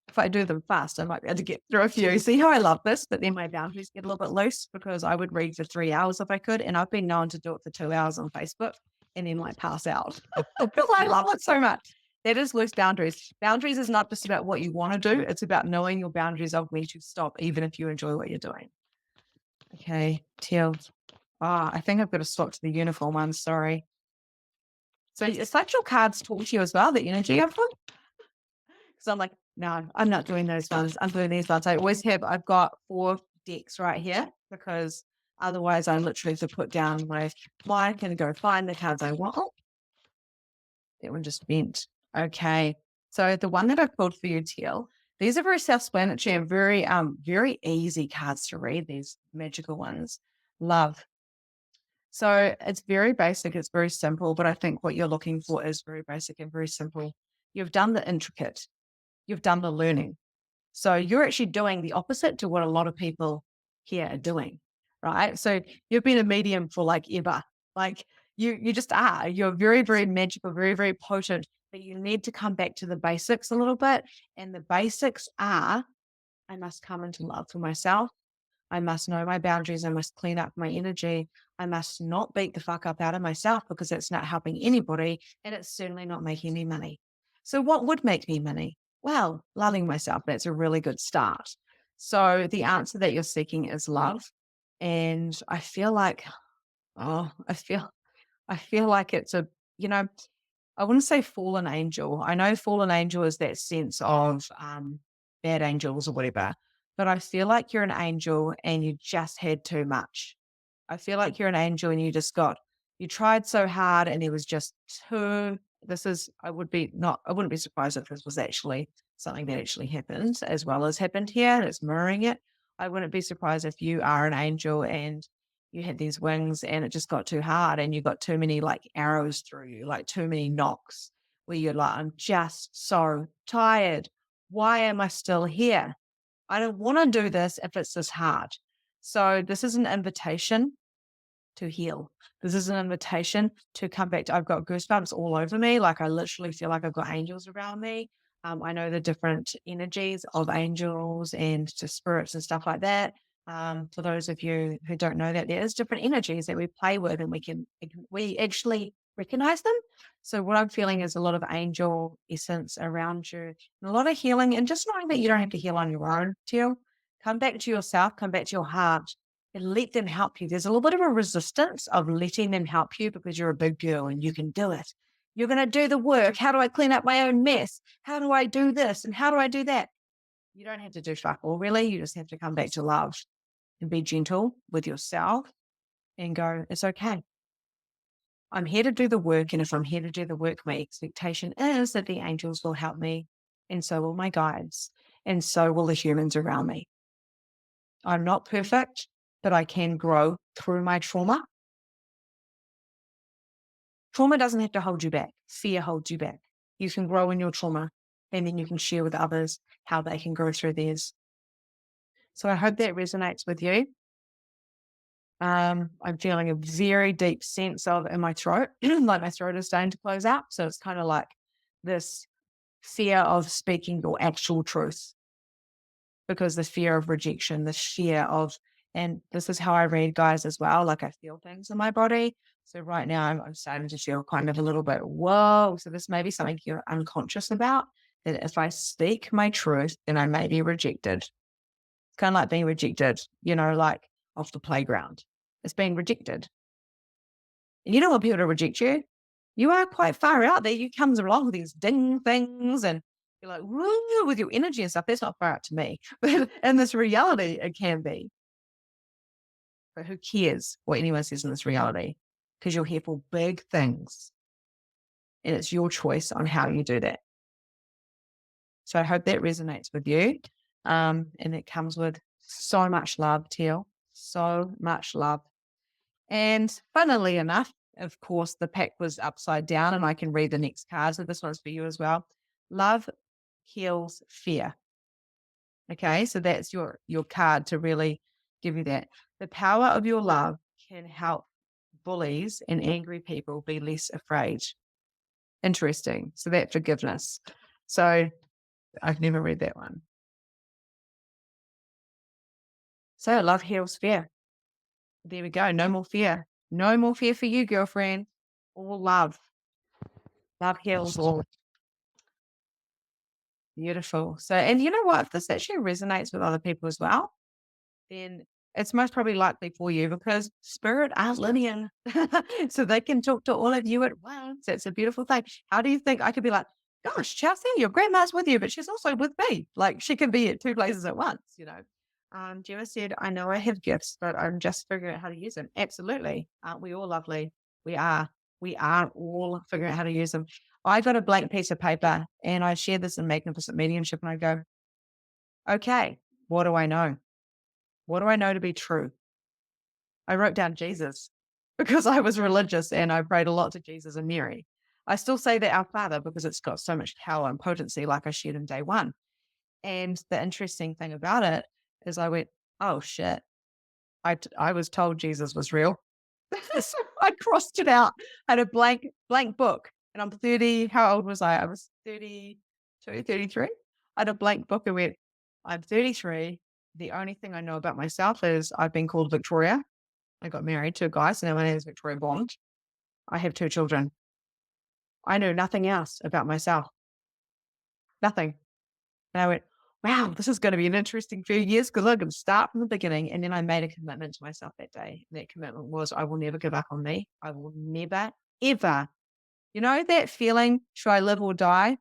If I do them fast, I might be able to get through a few. See how I love this, but then my boundaries get a little bit loose, because I would read for 3 hours if I could, and I've been known to do it for 2 hours on Facebook and then pass out. I love it so much. That is loose boundaries. Boundaries is not just about what you want to do. It's about knowing your boundaries of when to stop, even if you enjoy what you're doing. Okay, Teal. I think I've got to swap to the uniform one. Sorry. So it's like your cards talk to you as well, the energy of them. Because I'm like, no, I'm not doing those ones. I'm doing these ones. I've got 4 decks right here, because otherwise I literally have to put down my mic and go find the cards I want. Oh, that one just bent. Okay. So the one that I pulled for you, Teal, these are very self-explanatory and very easy cards to read, these magical ones. Love. So it's very basic. It's very simple, but I think what you're looking for is very basic and very simple. You've done the intricate. You've done the learning. So you're actually doing the opposite to what a lot of people here are doing, right? So you've been a medium for ever. You just are. You're very, very magical, very, very potent, but you need to come back to the basics a little bit. And the basics are, I must come into love for myself. I must know my boundaries. I must clean up my energy. I must not beat the fuck up out of myself because it's not helping anybody and it's certainly not making me money. So what would make me money? Well, loving myself. That's a really good start. So the answer that you're seeking is love. And I feel like, oh, I feel like it's a, you know, I wouldn't say fallen angel. I know fallen angel is that sense of bad angels or whatever, but I feel like you're an angel and you just had too much. I feel like you're an angel and you tried so hard and it was just too, I wouldn't be surprised if this was actually something that actually happened as well as happened here and it's mirroring it. I wouldn't be surprised if you are an angel and you had these wings and it just got too hard and you got too many like arrows through you, like too many knocks where you're like, I'm just so tired. Why am I still here? I don't want to do this if it's this hard. So this is an invitation to heal. This is an invitation to come back to, I've got goosebumps all over me. Like I literally feel like I've got angels around me. I know the different energies of angels and just spirits and stuff like that. For those of you who don't know that, there is different energies that we play with and we actually recognize them. So what I'm feeling is a lot of angel essence around you and a lot of healing and just knowing that you don't have to heal on your own, Teal. Come back to yourself, come back to your heart and let them help you. There's a little bit of a resistance of letting them help you because you're a big girl and you can do it. You're going to do the work. How do I clean up my own mess? How do I do this? And how do I do that? You don't have to do fuck all, really. You just have to come back to love and be gentle with yourself and go, it's okay. I'm here to do the work. And if I'm here to do the work, my expectation is that the angels will help me. And so will my guides. And so will the humans around me. I'm not perfect, but I can grow through my trauma. Trauma doesn't have to hold you back. Fear holds you back. You can grow in your trauma and then you can share with others how they can grow through theirs. So I hope that resonates with you. I'm feeling a very deep sense of in my throat, like my throat is starting to close out. So it's kind of like this fear of speaking your actual truth because the fear of rejection, the fear of, and this is how I read guys as well. Like I feel things in my body. So right now I'm starting to feel kind of a little bit, whoa. So this may be something you're unconscious about, that if I speak my truth, then I may be rejected. It's kind of like being rejected, like off the playground. It's being rejected. And you don't want people to reject you. You are quite far out there. You comes along with these ding things and you're like, woo, with your energy and stuff. That's not far out to me. But in this reality, it can be. But who cares what anyone says in this reality? Because you're here for big things. And it's your choice on how you do that. So I hope that resonates with you. And it comes with so much love, Teal. So much love. And funnily enough, of course, the pack was upside down and I can read the next card. So this one's for you as well. Love heals fear. Okay, so that's your card to really give you that. The power of your love can help bullies and angry people be less afraid. Interesting. So that forgiveness. So I've never read that one. So love heals fear. There we go. No more fear. No more fear for you, girlfriend. All love. Love heals all. Beautiful. So, and you know what? If this actually resonates with other people as well, then it's most probably likely for you because spirit aren't linear. So they can talk to all of you at once. It's a beautiful thing. How do you think I could be like, gosh, Chelsea, your grandma's with you, but she's also with me. Like she can be at two places at once. Gemma said, I know I have gifts, but I'm just figuring out how to use them. Absolutely. Aren't we all lovely? We are. We are all figuring out how to use them. I got a blank piece of paper and I share this in Magnificent Mediumship and I go, okay, what do I know? What do I know to be true? I wrote down Jesus because I was religious and I prayed a lot to Jesus and Mary. I still say that Our Father because it's got so much power and potency like I shared in day one. And the interesting thing about it is I went, oh shit, I was told Jesus was real. So I crossed it out. I had a blank book, and I'm 30. How old was I? I was 32, 33. I had a blank book and went, I'm 33. The only thing I know about myself is I've been called Victoria. I got married to a guy, so now my name is Victoria Bond. I have 2 children. I knew nothing else about myself. Nothing. And I went, wow, this is going to be an interesting few years because I'm going to start from the beginning. And then I made a commitment to myself that day. And that commitment was I will never give up on me. I will never, ever. You know that feeling, should I live or die?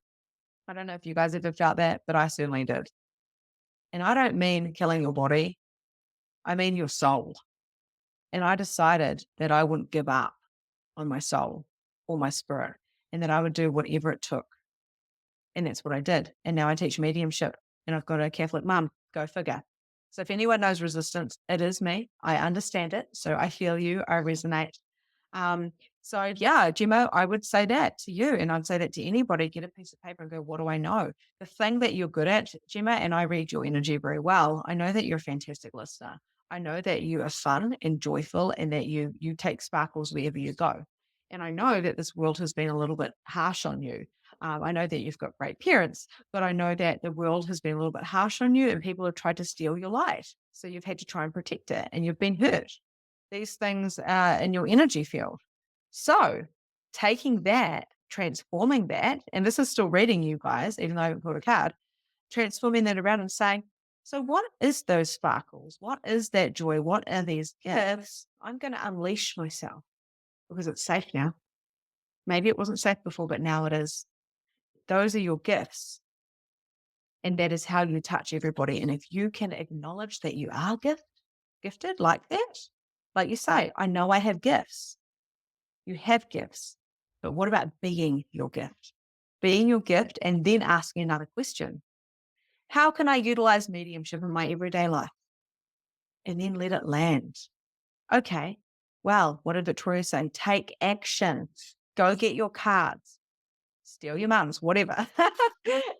I don't know if you guys ever felt that, but I certainly did. And I don't mean killing your body. I mean your soul. And I decided that I wouldn't give up on my soul or my spirit and that I would do whatever it took. And that's what I did. And now I teach mediumship and I've got a Catholic mum. Go figure. So if anyone knows resistance, it is me. I understand it. So I feel you. I resonate. Um, so yeah, Gemma, I would say that to you. And I'd say that to anybody. Get a piece of paper and go, what do I know? The thing that you're good at, Gemma, and I read your energy very well. I know that you're a fantastic listener. I know that you are fun and joyful and that you take sparkles wherever you go. And I know that this world has been a little bit harsh on you. I know that you've got great parents, but I know that the world has been a little bit harsh on you and people have tried to steal your light. So you've had to try and protect it and you've been hurt. These things are in your energy field. So taking that, transforming that, and this is still reading you guys, even though I haven't pulled a card, transforming that around and saying, so what is those sparkles? What is that joy? What are these gifts? I'm going to unleash myself because it's safe now. Maybe it wasn't safe before, but now it is. Those are your gifts. And that is how you touch everybody. And if you can acknowledge that you are gifted like that, like you say, I know I have gifts. You have gifts. But what about being your gift? Being your gift and then asking another question. How can I utilize mediumship in my everyday life? And then let it land. Okay. Well, what did Victoria say? Take action. Go get your cards. Steal your mum's, whatever.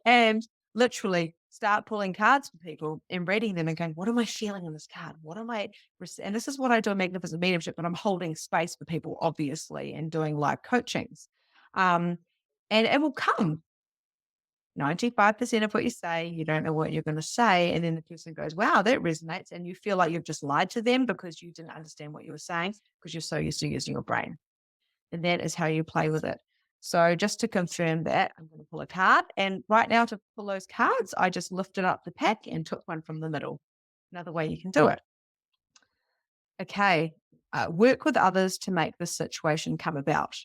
And literally start pulling cards for people and reading them and going, what am I feeling in this card? What am I, and this is what I do in Magnificent Mediumship, but I'm holding space for people, obviously, and doing live coachings. And it will come. 95% of what you say, you don't know what you're going to say. And then the person goes, wow, that resonates. And you feel like you've just lied to them because you didn't understand what you were saying because you're so used to using your brain. And that is how you play with it. So just to confirm that, I'm going to pull a card. And right now to pull those cards, I just lifted up the pack and took one from the middle. Another way you can do it. Okay. Work with others to make this situation come about.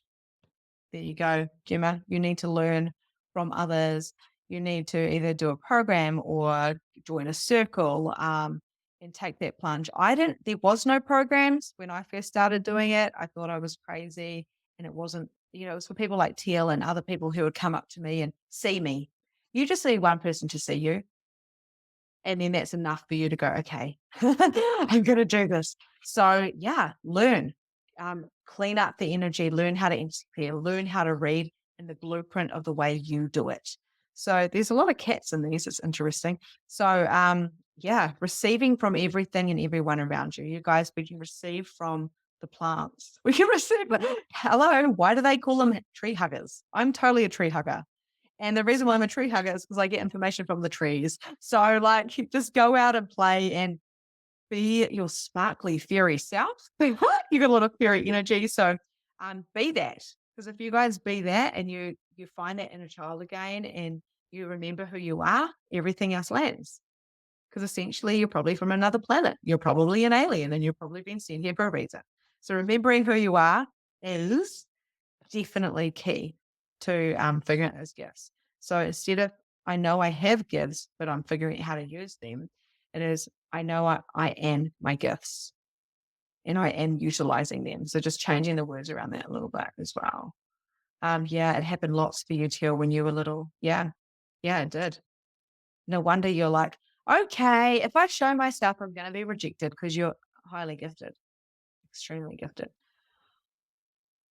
There you go, Gemma. You need to learn from others. You need to either do a program or join a circle and take that plunge. There was no programs when I first started doing it. I thought I was crazy and it wasn't, it was for people like Teal and other people who would come up to me and see me. You just need one person to see you. And then that's enough for you to go, okay, I'm going to do this. So yeah, learn, clean up the energy, learn how to interfere, learn how to read in the blueprint of the way you do it. So there's a lot of cats in these. It's interesting. So yeah, receiving from everything and everyone around you. You guys, we can receive from the plants. We can receive, hello, why do they call them tree huggers? I'm totally a tree hugger. And the reason why I'm a tree hugger is because I get information from the trees. So like just go out and play and be your sparkly fairy self. You got a lot of fairy energy. So be that. Because if you guys be that and you find that inner child again and you remember who you are, everything else lands. Because essentially you're probably from another planet. You're probably an alien and you've probably been sent here for a reason. So remembering who you are is definitely key to figuring out those gifts. So instead of, I know I have gifts, but I'm figuring out how to use them, it is, I know I am my gifts and I am utilizing them. So just changing the words around that a little bit as well. Yeah, it happened lots for you, Teal, when you were little. Yeah, it did. No wonder you're like, okay, if I show myself, I'm going to be rejected because you're highly gifted, extremely gifted.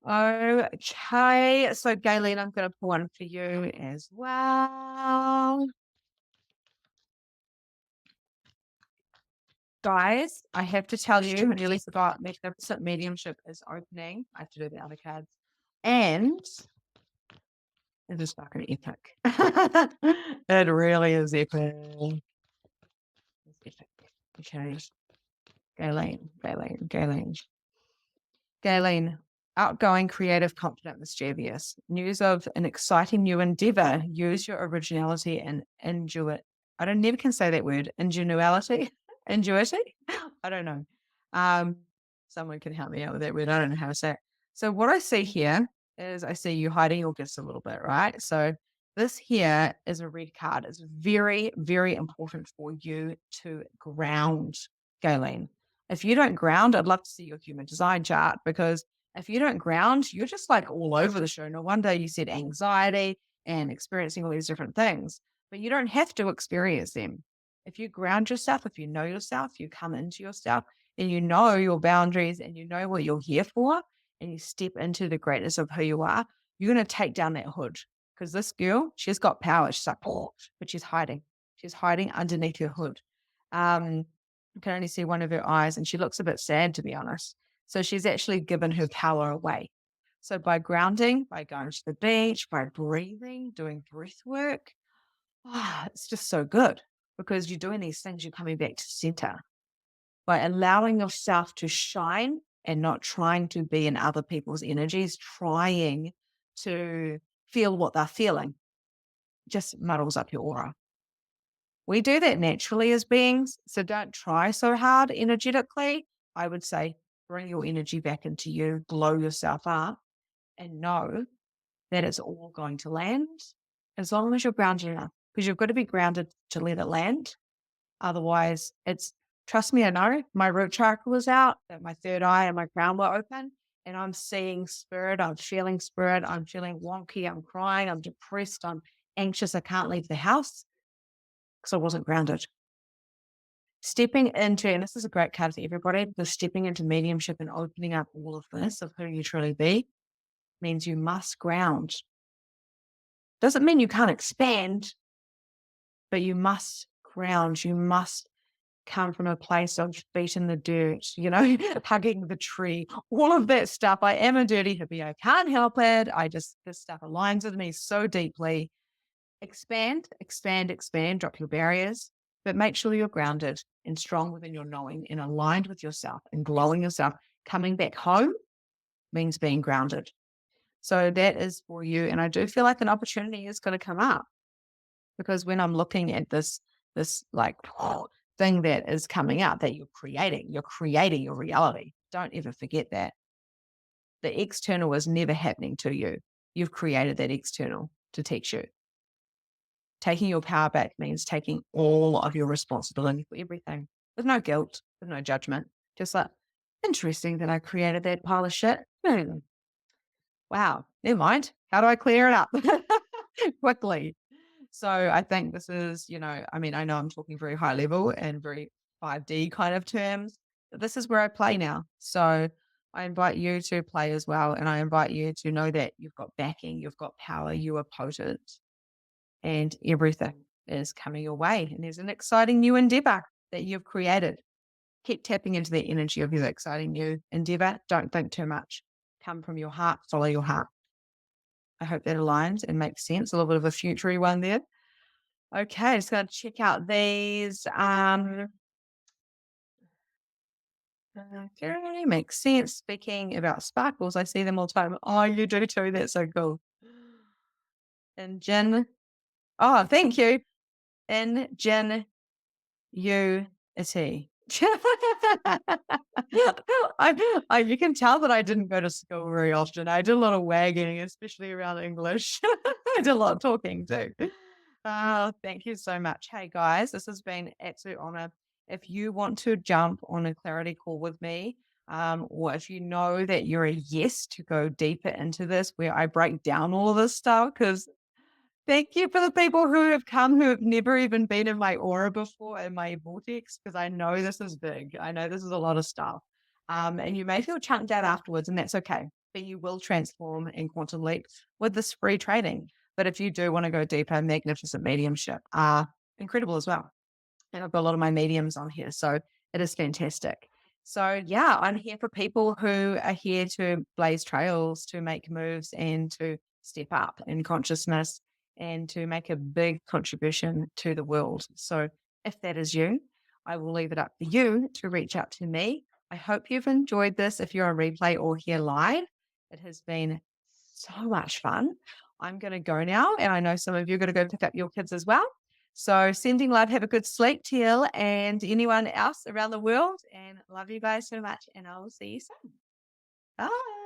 Okay, so Galen, I'm going to pull one for you as well. Guys, I have to tell you, I nearly forgot, Magnificent Mediumship is opening. I have to do the other cards. And it is fucking epic. It really is epic. It's epic. Okay. Galen, outgoing, creative, confident, mischievous. News of an exciting new endeavor. Use your originality and I don't never can say that word. Ingenuity. Ingenuity. I don't know. Someone can help me out with that word. I don't know how to say it. So what I see here is I see you hiding your gifts a little bit, right? So this here is a red card. It's very, very important for you to ground, Galen. If you don't ground, I'd love to see your human design chart, because if you don't ground, you're just like all over the show. No wonder you said anxiety and experiencing all these different things, but you don't have to experience them. If you ground yourself, if you know yourself, you come into yourself and you know your boundaries and you know what you're here for, and you step into the greatness of who you are, you're going to take down that hood. Because this girl, she's got power. She's like, oh, but she's hiding. She's hiding underneath her hood. I can only see one of her eyes, and she looks a bit sad, to be honest. So she's actually given her power away. So by grounding, by going to the beach, by breathing, doing breath work, it's just so good, because you're doing these things, you're coming back to center. By allowing yourself to shine and not trying to be in other people's energies, trying to feel what they're feeling, just muddles up your aura. We do that naturally as beings, so don't try so hard energetically. I would say bring your energy back into you, blow yourself up, and know that it's all going to land as long as you're grounded enough, because you've got to be grounded to let it land. Otherwise, trust me, I know my root chakra was out, that my third eye and my crown were open, and I'm seeing spirit, I'm feeling wonky, I'm crying, I'm depressed, I'm anxious, I can't leave the house because I wasn't grounded. Stepping into, and this is a great card for everybody, because stepping into mediumship and opening up all of this of who you truly be means you must ground. Doesn't mean you can't expand, but you must ground. You must come from a place of feet in the dirt, hugging the tree, all of that stuff. I am a dirty hippie. I can't help it. This stuff aligns with me so deeply. Expand, expand, expand, drop your barriers, but make sure you're grounded and strong within your knowing and aligned with yourself and glowing yourself. Coming back home means being grounded. So that is for you. And I do feel like an opportunity is going to come up, because when I'm looking at this like thing that is coming up that you're creating your reality. Don't ever forget that. The external is never happening to you. You've created that external to teach you. Taking your power back means taking all of your responsibility for everything, with no guilt, with no judgment. Just like, interesting that I created that pile of shit. Wow, never mind. How do I clear it up quickly? So I think this is, I know I'm talking very high level and very 5D kind of terms, but this is where I play now. So I invite you to play as well. And I invite you to know that you've got backing, you've got power, you are potent, and everything is coming your way. And there's an exciting new endeavor that you've created. Keep tapping into the energy of your exciting new endeavor. Don't think too much. Come from your heart, follow your heart. I hope that aligns and makes sense. A little bit of a futury one there. Okay, just going to check out these. Okay, makes sense. Speaking about sparkles, I see them all the time. Oh, you do too. That's so cool. And Jen. Oh, thank you. And Jen, you is he. You can tell that I didn't go to school very often. I did a lot of wagging, especially around English. I did a lot of talking too. Thank you so much. Hey guys, this has been an absolute honor. If you want to jump on a clarity call with me, or if you know that you're a yes to go deeper into this, where I break down all of this stuff, because thank you for the people who have come who have never even been in my aura before, in my vortex, because I know this is big. I know this is a lot of stuff. And you may feel chunked out afterwards, and that's okay. But you will transform and quantum leap with this free training. But if you do want to go deeper, Magnificent Mediumship are incredible as well. And I've got a lot of my mediums on here. So It is fantastic. So, yeah, I'm here for people who are here to blaze trails, to make moves, and to step up in consciousness and to make a big contribution to the world. So, if that is you, I will leave it up to you to reach out to me. I hope you've enjoyed this if you're on replay or here live. It has been so much fun. I'm going to go now, and I know some of you are going to go pick up your kids as well. So sending love, have a good sleep, Teal, and anyone else around the world. And love you guys so much. And I will see you soon. Bye.